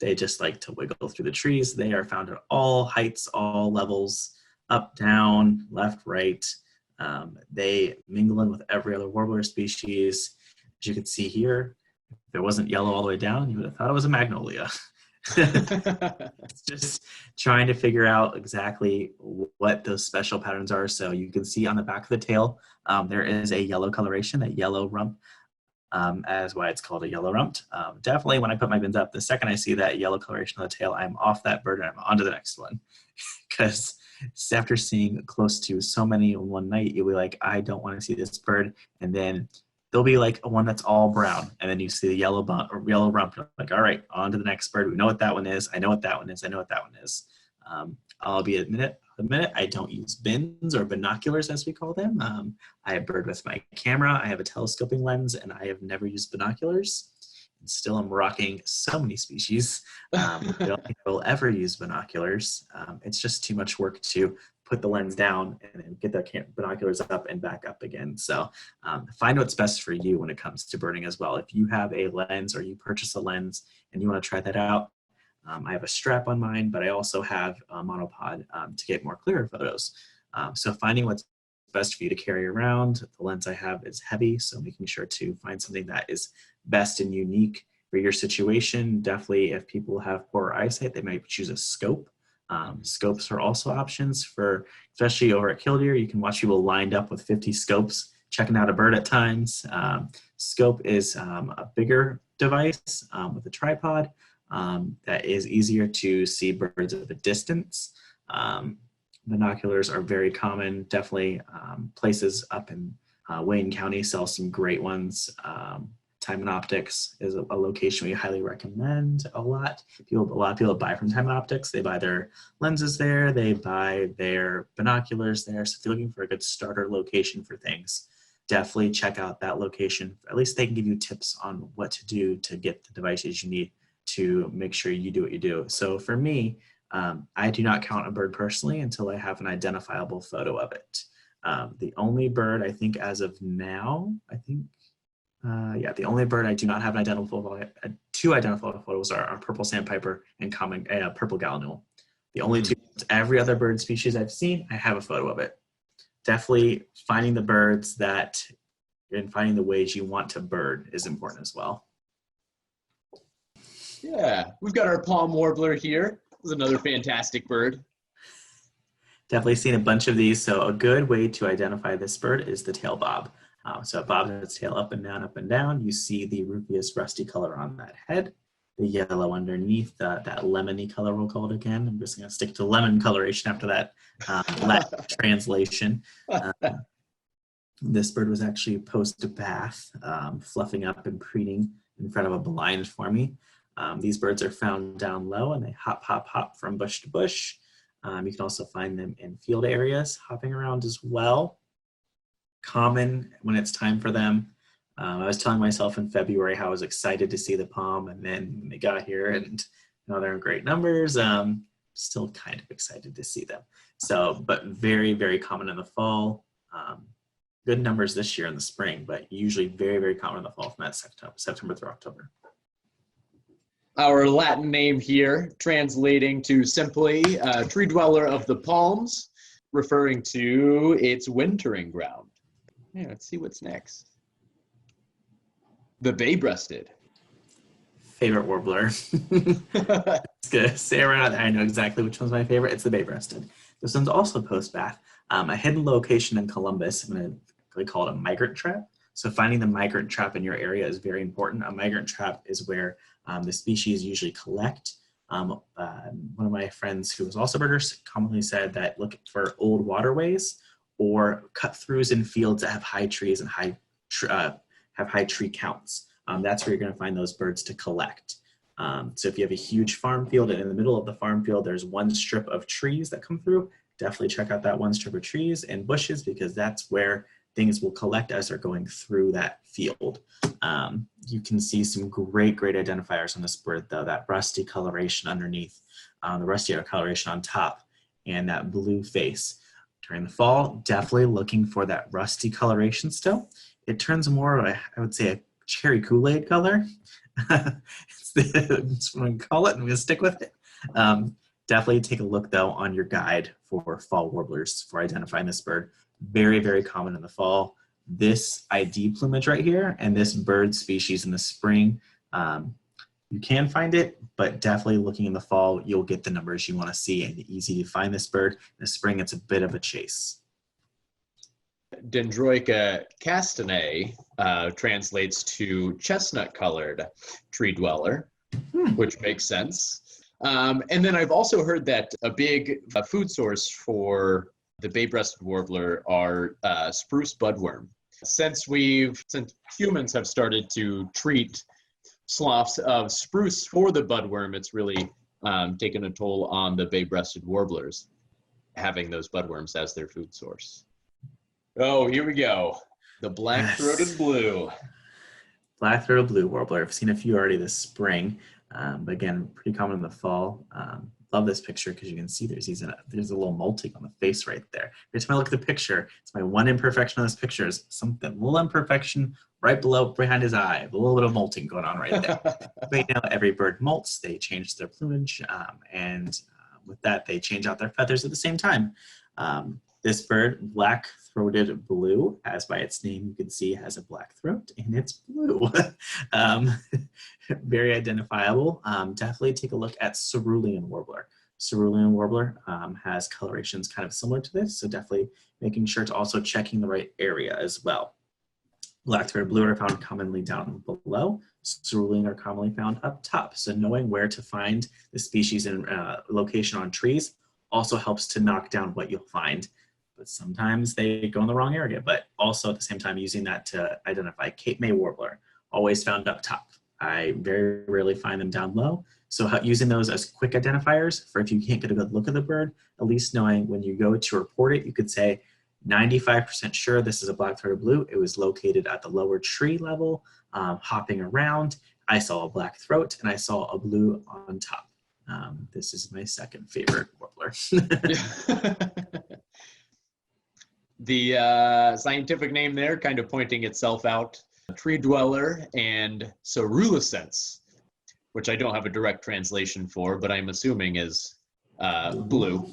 they just like to wiggle through the trees. They are found at all heights, all levels, up, down, left, right. They mingle in with every other warbler species. As you can see here, if it wasn't yellow all the way down, you would have thought it was a magnolia. It's just trying to figure out exactly what those special patterns are. So you can see on the back of the tail, there is a yellow coloration, that yellow rump, as why it's called a yellow rumped. Definitely when I put my bins up, the second I see that yellow coloration on the tail, I'm off that bird and I'm on to the next one. Because after seeing close to so many in one night, you'll be like, I don't want to see this bird. And then there'll be like one that's all brown, and then you see the yellow rump. Like, all right, on to the next bird. We know what that one is. I know what that one is. I know what that one is. I'll be admit, I don't use bins or binoculars, as we call them. I bird with my camera. I have a telescoping lens, and I have never used binoculars. And still, I'm rocking so many species. I don't think I will ever use binoculars. It's just too much work to put the lens down and then get the binoculars up and back up again. So find what's best for you when it comes to birding as well. If you have a lens or you purchase a lens and you want to try that out, I have a strap on mine, but I also have a monopod to get more clearer photos. So finding what's best for you to carry around. The lens I have is heavy, so making sure to find something that is best and unique for your situation. Definitely if people have poor eyesight, they might choose a scope. Scopes are also options for, especially over at Killdeer, you can watch people lined up with 50 scopes checking out a bird at times. Scope is a bigger device with a tripod that is easier to see birds at a distance. Binoculars are very common. Definitely places up in Wayne County sell some great ones. Time and Optics is a location we highly recommend a lot. A lot of people buy from Time and Optics. They buy their lenses there. They buy their binoculars there. So if you're looking for a good starter location for things, definitely check out that location. At least they can give you tips on what to do to get the devices you need to make sure you do what you do. So for me, I do not count a bird personally until I have an identifiable photo of it. The only bird I think as of now, the only bird I do not have an identifiable, two identifiable photos are purple sandpiper and common purple gallinule. The only two, every other bird species I've seen, I have a photo of it. Definitely finding the birds and finding the ways you want to bird is important as well. Yeah, we've got our palm warbler here. This is another fantastic bird. Definitely seen a bunch of these. So a good way to identify this bird is the tail bob. So it bobs its tail up and down, up and down. You see the rupeous rusty color on that head, the yellow underneath, that lemony color we'll call it again. I'm just gonna stick to lemon coloration after that Latin translation. This bird was actually post-bath, fluffing up and preening in front of a blind for me. These birds are found down low and they hop, hop, hop from bush to bush. You can also find them in field areas, hopping around as well. Common when it's time for them. I was telling myself in February how I was excited to see the palm, and then when they got here and they're in great numbers, still kind of excited to see them. So, but very, very common in the fall. Good numbers this year in the spring, but usually very, very common in the fall from that September through October. Our Latin name here, translating to simply tree dweller of the palms, referring to its wintering ground. Yeah, let's see what's next. The bay-breasted. Favorite warbler. It's good. Say around, I know exactly which one's my favorite. It's the bay-breasted. This one's also post-bath. A hidden location in Columbus. I'm going to call it a migrant trap. So finding the migrant trap in your area is very important. A migrant trap is where the species usually collect. One of my friends who was also a birder commonly said that look for old waterways or cut-throughs in fields that have high trees and have high tree counts. That's where you're going to find those birds to collect. So if you have a huge farm field and in the middle of the farm field there's one strip of trees that come through, definitely check out that one strip of trees and bushes because that's where things will collect as they're going through that field. You can see some great identifiers on this bird though, that rusty coloration underneath, the rusty coloration on top, and that blue face. During the fall, definitely looking for that rusty coloration still. It turns more of I would say a cherry Kool-Aid color. That's what I'm gonna call it, I'm gonna stick with it. Definitely take a look though on your guide for fall warblers for identifying this bird. Very, very common in the fall. This ID plumage right here and this bird species in the spring, you can find it, but definitely looking in the fall, you'll get the numbers you want to see and easy to find this bird. In the spring, it's a bit of a chase. Dendroica castaneae translates to chestnut-colored tree dweller, which makes sense. And then I've also heard that a big food source for the bay-breasted warbler are spruce budworm. Since humans have started to treat sloughs of spruce for the budworm, it's really taken a toll on the bay-breasted warblers, having those budworms as their food source. Oh, here we go. The black-throated blue. Black-throated blue warbler. I've seen a few already this spring, but again, pretty common in the fall. love this picture because you can see there's a little molting on the face right there. Every time I look at the picture, it's my one imperfection on this picture is something, little imperfection right behind his eye, a little bit of molting going on right there. Right now, every bird molts, they change their plumage, and with that, they change out their feathers at the same time. This bird, black-throated blue, as by its name you can see has a black throat, and it's blue. Very identifiable. Definitely take a look at Cerulean Warbler. Cerulean Warbler has colorations kind of similar to this, so definitely making sure to also checking the right area as well. Black-throated blue are found commonly down below. Cerulean are commonly found up top, so knowing where to find the species and location on trees also helps to knock down what you'll find. But sometimes they go in the wrong area, but also at the same time using that to identify Cape May Warbler, always found up top. I very rarely find them down low. So using those as quick identifiers for if you can't get a good look at the bird, at least knowing when you go to report it, you could say 95% sure this is a black-throated blue. It was located at the lower tree level, hopping around. I saw a black throat and I saw a blue on top. This is my second favorite warbler. The scientific name there kind of pointing itself out. Tree dweller and cerulescens, which I don't have a direct translation for, but I'm assuming is blue.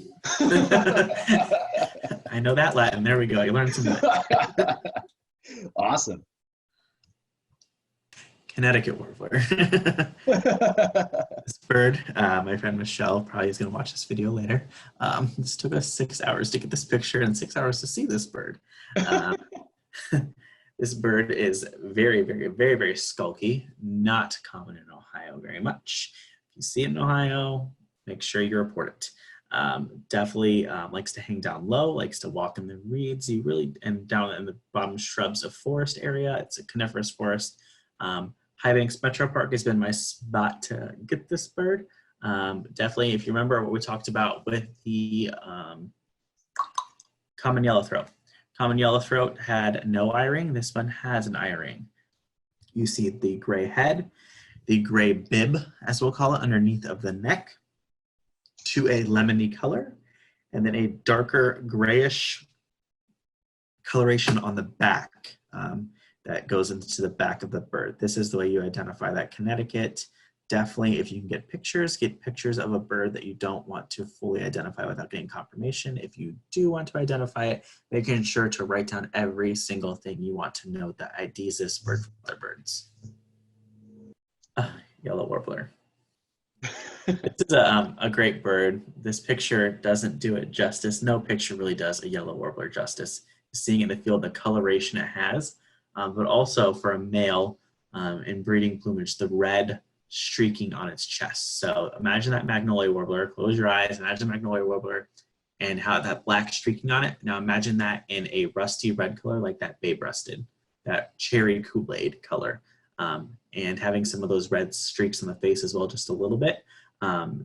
I know that Latin. There we go. You learned some Latin. Awesome. Connecticut warbler. This bird, my friend Michelle probably is going to watch this video later. This took us 6 hours to get this picture and 6 hours to see this bird. This bird is very, very, very, very skulky, not common in Ohio very much. If you see it in Ohio, make sure you report it. Definitely likes to hang down low, likes to walk in the reeds, and down in the bottom shrubs of forest area. It's a coniferous forest. High Banks Metro Park has been my spot to get this bird. Definitely, if you remember what we talked about with the common yellowthroat. Common yellowthroat had no eye-ring. This one has an eye-ring. You see the gray head, the gray bib, as we'll call it, underneath of the neck, to a lemony color, and then a darker grayish coloration on the back that goes into the back of the bird. This is the way you identify that Connecticut. Definitely, if you can get pictures of a bird that you don't want to fully identify without getting confirmation. If you do want to identify it, making sure to write down every single thing you want to know that IDs this bird from other birds. Yellow warbler. This is a great bird. This picture doesn't do it justice. No picture really does a yellow warbler justice. Seeing in the field the coloration it has, but also for a male in breeding plumage, the red streaking on its chest. So imagine that magnolia warbler, close your eyes, imagine magnolia warbler and how that black streaking on it. Now imagine that in a rusty red color like that babe rusted, that cherry Kool-Aid color, and having some of those red streaks on the face as well, just a little bit.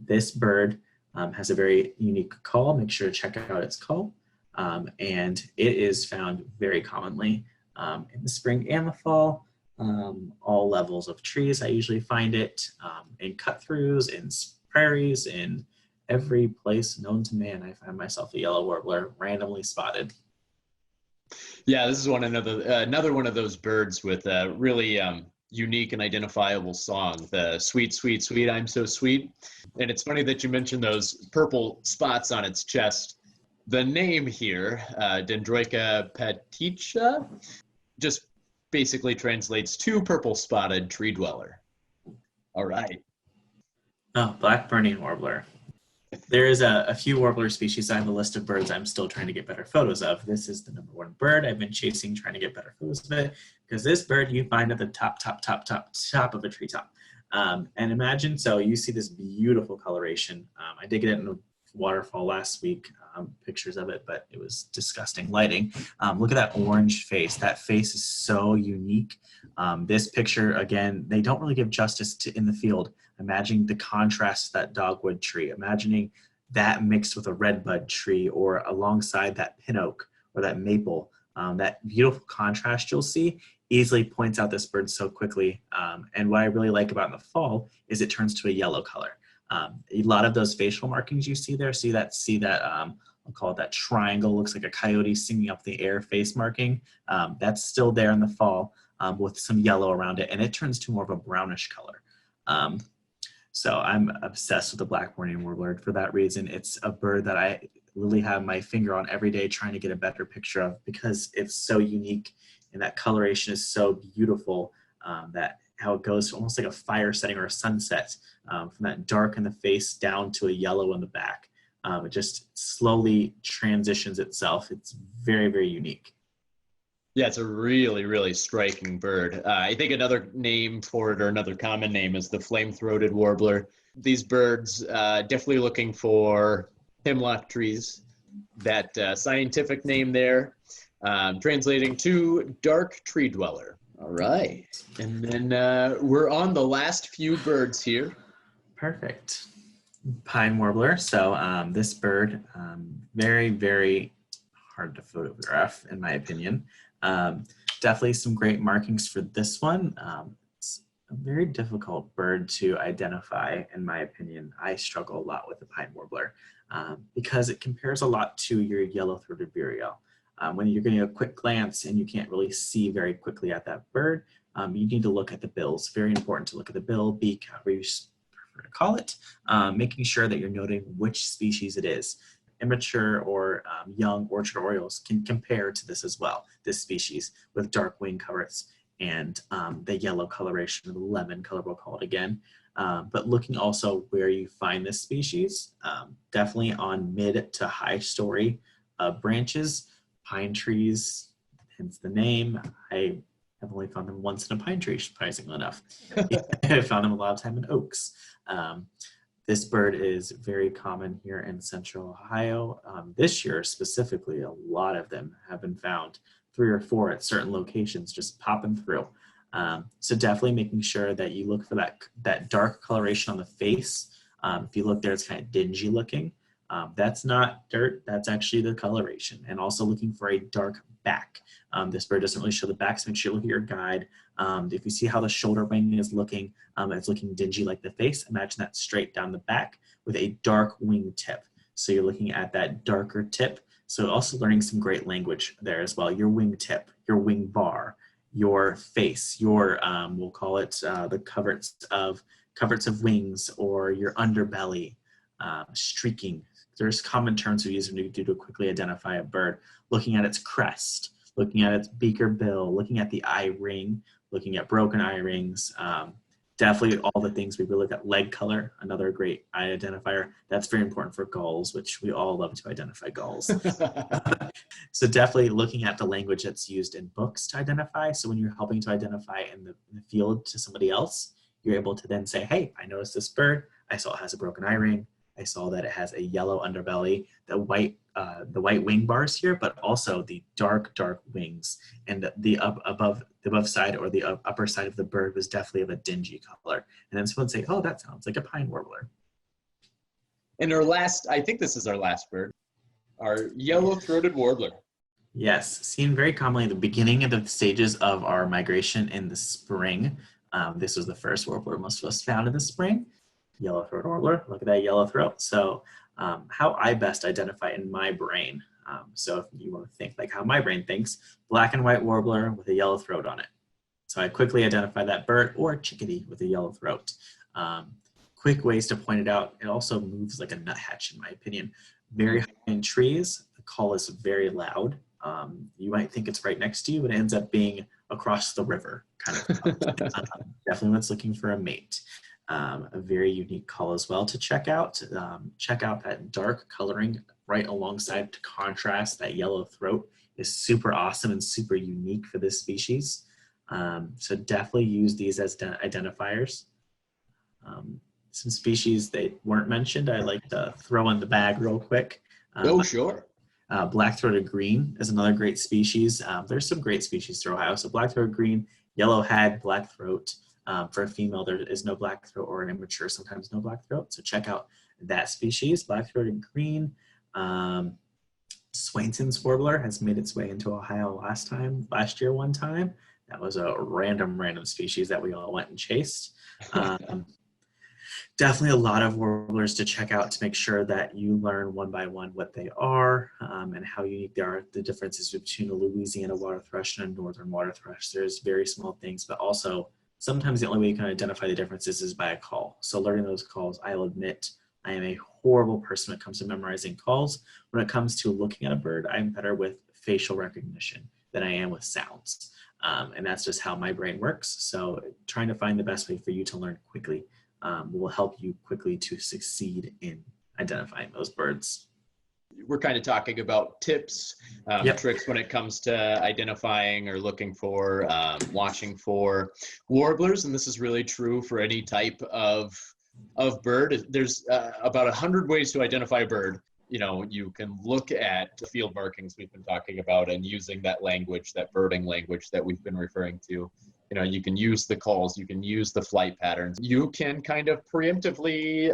This bird has a very unique call. Make sure to check out its call. And it is found very commonly in the spring and the fall. All levels of trees. I usually find it in cut-throughs, in prairies, in every place known to man. I find myself a yellow warbler randomly spotted. Yeah, this is another one of those birds with a really unique and identifiable song, the sweet, sweet, sweet, I'm so sweet. And it's funny that you mentioned those purple spots on its chest. The name here, Dendroica petitia, just basically translates to purple spotted tree dweller. All right. Oh, black burning warbler. There is a few warbler species. I have a list of birds I'm still trying to get better photos of. This is the #1 bird I've been chasing, trying to get better photos of it, because this bird you find at the top of a treetop. And imagine, so you see this beautiful coloration. I did get it in a waterfall last week, pictures of it, but it was disgusting lighting. Look at that orange face. That face is so unique. This picture, again, they don't really give justice to in the field. Imagining the contrast to that dogwood tree, imagining that mixed with a redbud tree or alongside that pin oak or that maple, that beautiful contrast you'll see easily points out this bird so quickly. And what I really like about in the fall is it turns to a yellow color. A lot of those facial markings you see there, see that I'll call it that triangle, looks like a coyote singing up the air face marking. That's still there in the fall with some yellow around it, and it turns to more of a brownish color. So I'm obsessed with the black mourning warbler for that reason. It's a bird that I really have my finger on every day trying to get a better picture of because it's so unique and that coloration is so beautiful that how it goes almost like a fire setting or a sunset from that dark in the face down to a yellow in the back. It just slowly transitions itself. It's very, very unique. Yeah, it's a really, really striking bird. I think another name for it, or another common name, is the flame-throated warbler. These birds definitely looking for hemlock trees. That scientific name there, translating to dark tree dweller. All right. And then we're on the last few birds here. Perfect. Pine warbler. So this bird, very, very hard to photograph in my opinion. Definitely some great markings for this one. It's a very difficult bird to identify in my opinion. I struggle a lot with the pine warbler because it compares a lot to your yellow-throated vireo. When you're getting a quick glance and you can't really see very quickly at that bird, you need to look at the bills. Very important to look at the bill, beak, however you prefer to call it, making sure that you're noting which species it is. Immature or young orchard orioles can compare to this as well, this species with dark wing coverts and the yellow coloration, or the lemon color, we'll call it again. But looking also where you find this species, definitely on mid to high story branches, pine trees, hence the name. I have only found them once in a pine tree, surprisingly enough. I found them a lot of time in oaks. This bird is very common here in central Ohio. This year specifically, a lot of them have been found, 3 or 4 at certain locations, just popping through. So definitely making sure that you look for that dark coloration on the face. If you look there, it's kind of dingy looking. That's not dirt, that's actually the coloration. And also looking for a dark back. This bird doesn't really show the back, so make sure you look at your guide. If you see how the shoulder wing is looking, it's looking dingy like the face. Imagine that straight down the back with a dark wing tip. So you're looking at that darker tip. So also learning some great language there as well. Your wing tip, your wing bar, your face, your, we'll call it the coverts of wings, or your underbelly, streaking. There's common terms we use when you do to quickly identify a bird. Looking at its crest, looking at its beak or bill, looking at the eye ring, looking at broken eye rings. Definitely all the things we look at. Leg color, another great eye identifier. That's very important for gulls, which we all love to identify gulls. So definitely looking at the language that's used in books to identify. So when you're helping to identify in the field to somebody else, you're able to then say, hey, I noticed this bird. I saw it has a broken eye ring. I saw that it has a yellow underbelly, the white wing bars here, but also the dark wings, and the above side, or the upper side of the bird was definitely of a dingy color. And then someone would say, oh, that sounds like a pine warbler. And our last, I think this is our last bird, our yellow-throated warbler. Yes, seen very commonly at the beginning of the stages of our migration in the spring. This was the first warbler most of us found in the spring. Yellow-throated warbler, look at that yellow throat. So how I best identify in my brain. So if you want to think like how my brain thinks, black and white warbler with a yellow throat on it. So I quickly identify that bird, or chickadee with a yellow throat. Quick ways to point it out. It also moves like a nuthatch in my opinion. Very high in trees, the call is very loud. You might think it's right next to you, but it ends up being across the river, kind of. Definitely when it's looking for a mate. A very unique call as well to check out. Check out that dark coloring right alongside to contrast that yellow throat is super awesome and super unique for this species. So definitely use these as identifiers. Some species that weren't mentioned, I like to throw in the bag real quick. Oh, sure. Black-throated green is another great species. There's some great species through Ohio. So black-throated green, yellow head, black throat. For a female, there is no black throat, or an immature, sometimes no black throat. So check out that species, black-throated green. Swainson's warbler has made its way into Ohio last year one time. That was a random species that we all went and chased. Definitely a lot of warblers to check out to make sure that you learn one by one what they are and how unique they are. The differences between a Louisiana water thrush and a northern water thrush. There's very small things, but also sometimes the only way you can identify the differences is by a call. So learning those calls, I'll admit I am a horrible person when it comes to memorizing calls. When it comes to looking at a bird, I'm better with facial recognition than I am with sounds. And that's just how my brain works. So trying to find the best way for you to learn quickly will help you quickly to succeed in identifying those birds. We're kind of talking about tips, tricks when it comes to identifying or looking for, watching for warblers. And this is really true for any type of bird. There's about 100 ways to identify a bird. You know, you can look at the field markings we've been talking about and using that language, that birding language that we've been referring to. You know, you can use the calls, you can use the flight patterns. You can kind of preemptively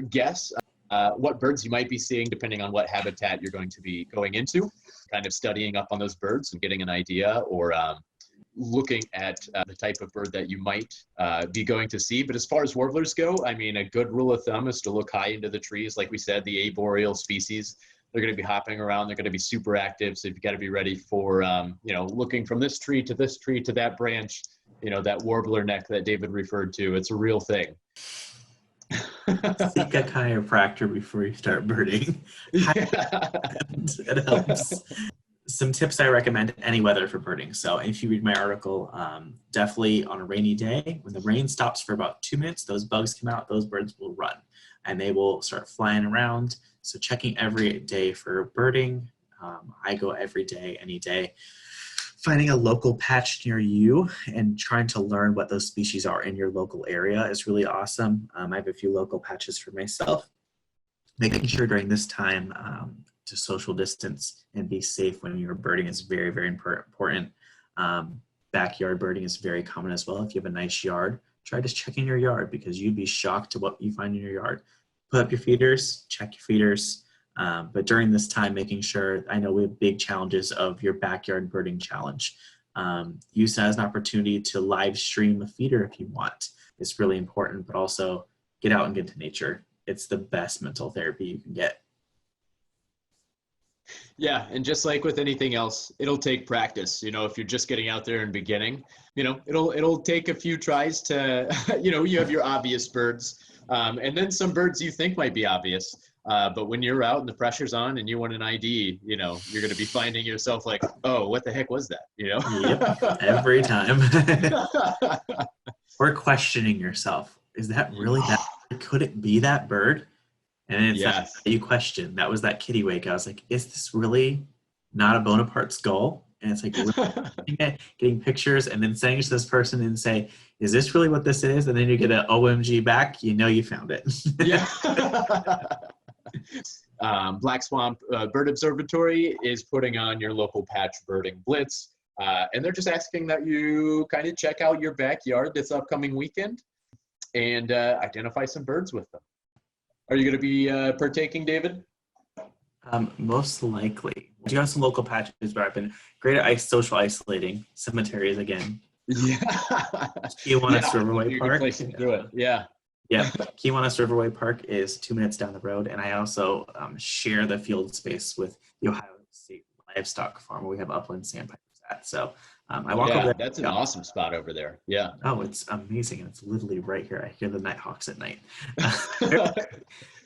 guess what birds you might be seeing depending on what habitat you're going to be going into, kind of studying up on those birds and getting an idea, or looking at the type of bird that you might be going to see. But as far as warblers go, I mean, a good rule of thumb is to look high into the trees. Like we said, the arboreal species, they're going to be hopping around. They're going to be super active. So you've got to be ready for, you know, looking from this tree to this tree to that branch, you know, that warbler neck that David referred to. It's a real thing. Seek a chiropractor before you start birding. Yeah. It helps. Some tips I recommend any weather for birding. So if you read my article, definitely on a rainy day, when the rain stops for about 2 minutes, those bugs come out, those birds will run and they will start flying around. So checking every day for birding. I go every day, any day. Finding a local patch near you and trying to learn what those species are in your local area is really awesome. I have a few local patches for myself. Making sure during this time to social distance and be safe when you're birding is very, very important. Backyard birding is very common as well. If you have a nice yard, try just checking your yard because you'd be shocked to what you find in your yard. Put up your feeders, check your feeders. But during this time, making sure, I know we have big challenges of your backyard birding challenge. Use that as an opportunity to live stream a feeder if you want. It's really important, but also get out and get to nature. It's the best mental therapy you can get. Yeah, and just like with anything else, it'll take practice. You know, if you're just getting out there and beginning, you know, it'll take a few tries to, you know, you have your obvious birds, and then some birds you think might be obvious. But when you're out and the pressure's on and you want an ID, you know, you're going to be finding yourself like, oh, what the heck was that? You know? Yep, every time. Or questioning yourself. Is that really that? Could it be that bird? And it's yes. that you question. That was that kitty wake. I was like, is this really not a Bonaparte skull? And it's like really getting pictures and then sending it to this person and say, is this really what this is? And then you get an OMG back, you know you found it. Yeah. Black Swamp Bird Observatory is putting on your local patch birding blitz. And they're just asking that you kind of check out your backyard this upcoming weekend and identify some birds with them. Are you going to be partaking, David? Most likely. We do have some local patches where I've been great at social isolating. Cemeteries again. Yeah. Kiwanis Riverway Park. Place to do it. Yeah. Yeah. Kiwanis Riverway Park is 2 minutes down the road, and I also share the field space with the Ohio State Livestock Farm where we have upland sandpipers at. So I walk over there. That's an awesome spot over there. Yeah. Oh, it's amazing, and it's literally right here. I hear the nighthawks at night.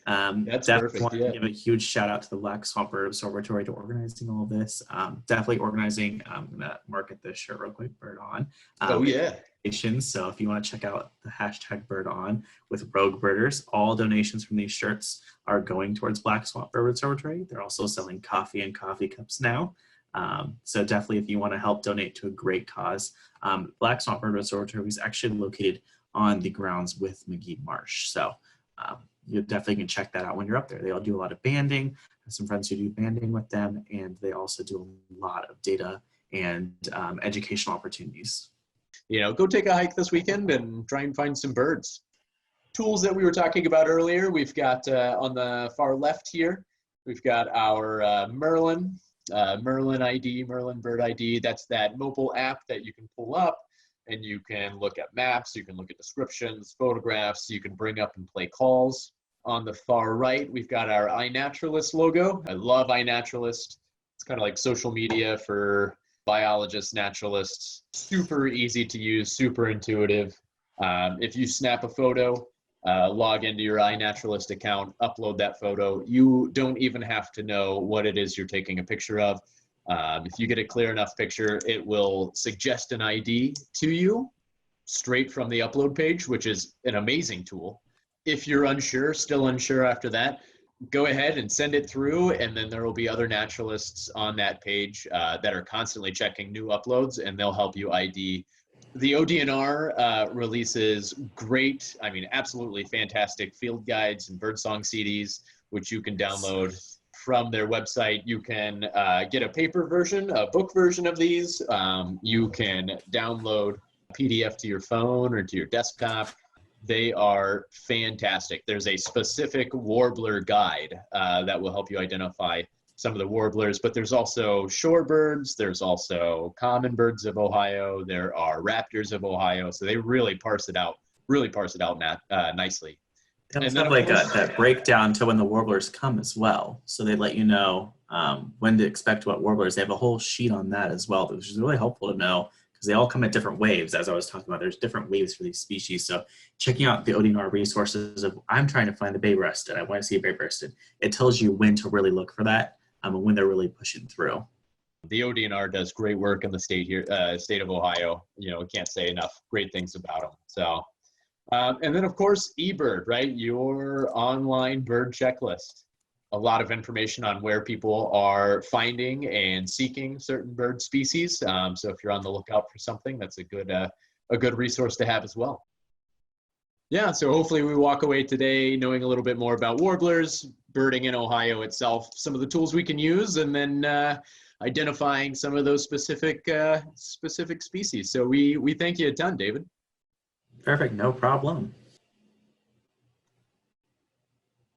That's definitely perfect. want to give a huge shout out to the Black Swamp Bird Observatory to organizing all of this. Definitely organizing. I'm gonna market this shirt real quick. Bird on. Oh yeah. So if you want to check out the hashtag Bird On with Rogue Birders, all donations from these shirts are going towards Black Swamp Bird Observatory. They're also selling coffee and coffee cups now. So definitely, if you want to help donate to a great cause, Black Swamp Bird Observatory is actually located on the grounds with McGee Marsh. So you definitely can check that out when you're up there. They all do a lot of banding. I have some friends who do banding with them, and they also do a lot of data and educational opportunities. You know, go take a hike this weekend and try and find some birds. Tools that we were talking about earlier, we've got on the far left here, we've got our Merlin ID, Merlin Bird ID. That's that mobile app that you can pull up and you can look at maps, you can look at descriptions, photographs, you can bring up and play calls. On the far right, we've got our iNaturalist logo. I love iNaturalist. It's kind of like social media for biologists, naturalists. Super easy to use, super intuitive. If you snap a photo, log into your iNaturalist account, upload that photo. You don't even have to know what it is you're taking a picture of. If you get a clear enough picture, it will suggest an ID to you straight from the upload page, which is an amazing tool. If you're unsure, still unsure after that, go ahead and send it through, and then there will be other naturalists on that page that are constantly checking new uploads, and they'll help you ID. The ODNR releases great, I mean, absolutely fantastic field guides and birdsong CDs, which you can download from their website. You can get a paper version, a book version of these. You can download a PDF to your phone or to your desktop. They are fantastic. There's a specific warbler guide that will help you identify some of the warblers, but there's also shorebirds, there's also common birds of Ohio, there are raptors of Ohio, so they really parse it out nicely. They also have like that breakdown to when the warblers come as well. So they let you know when to expect what warblers. They have a whole sheet on that as well, which is really helpful to know because they all come at different waves, as I was talking about. There's different waves for these species. So checking out the ODNR resources of, I'm trying to find the bay-breasted, I want to see a bay-breasted. It tells you when to really look for that and when they're really pushing through. The ODNR does great work in the state here, state of Ohio. You know, can't say enough great things about them. So. And then, of course, eBird, right? Your online bird checklist. A lot of information on where people are finding and seeking certain bird species. So if you're on the lookout for something, that's a good resource to have as well. Yeah, so hopefully we walk away today knowing a little bit more about warblers, birding in Ohio itself, some of the tools we can use, and then identifying some of those specific species. So we thank you a ton, David. Perfect, no problem.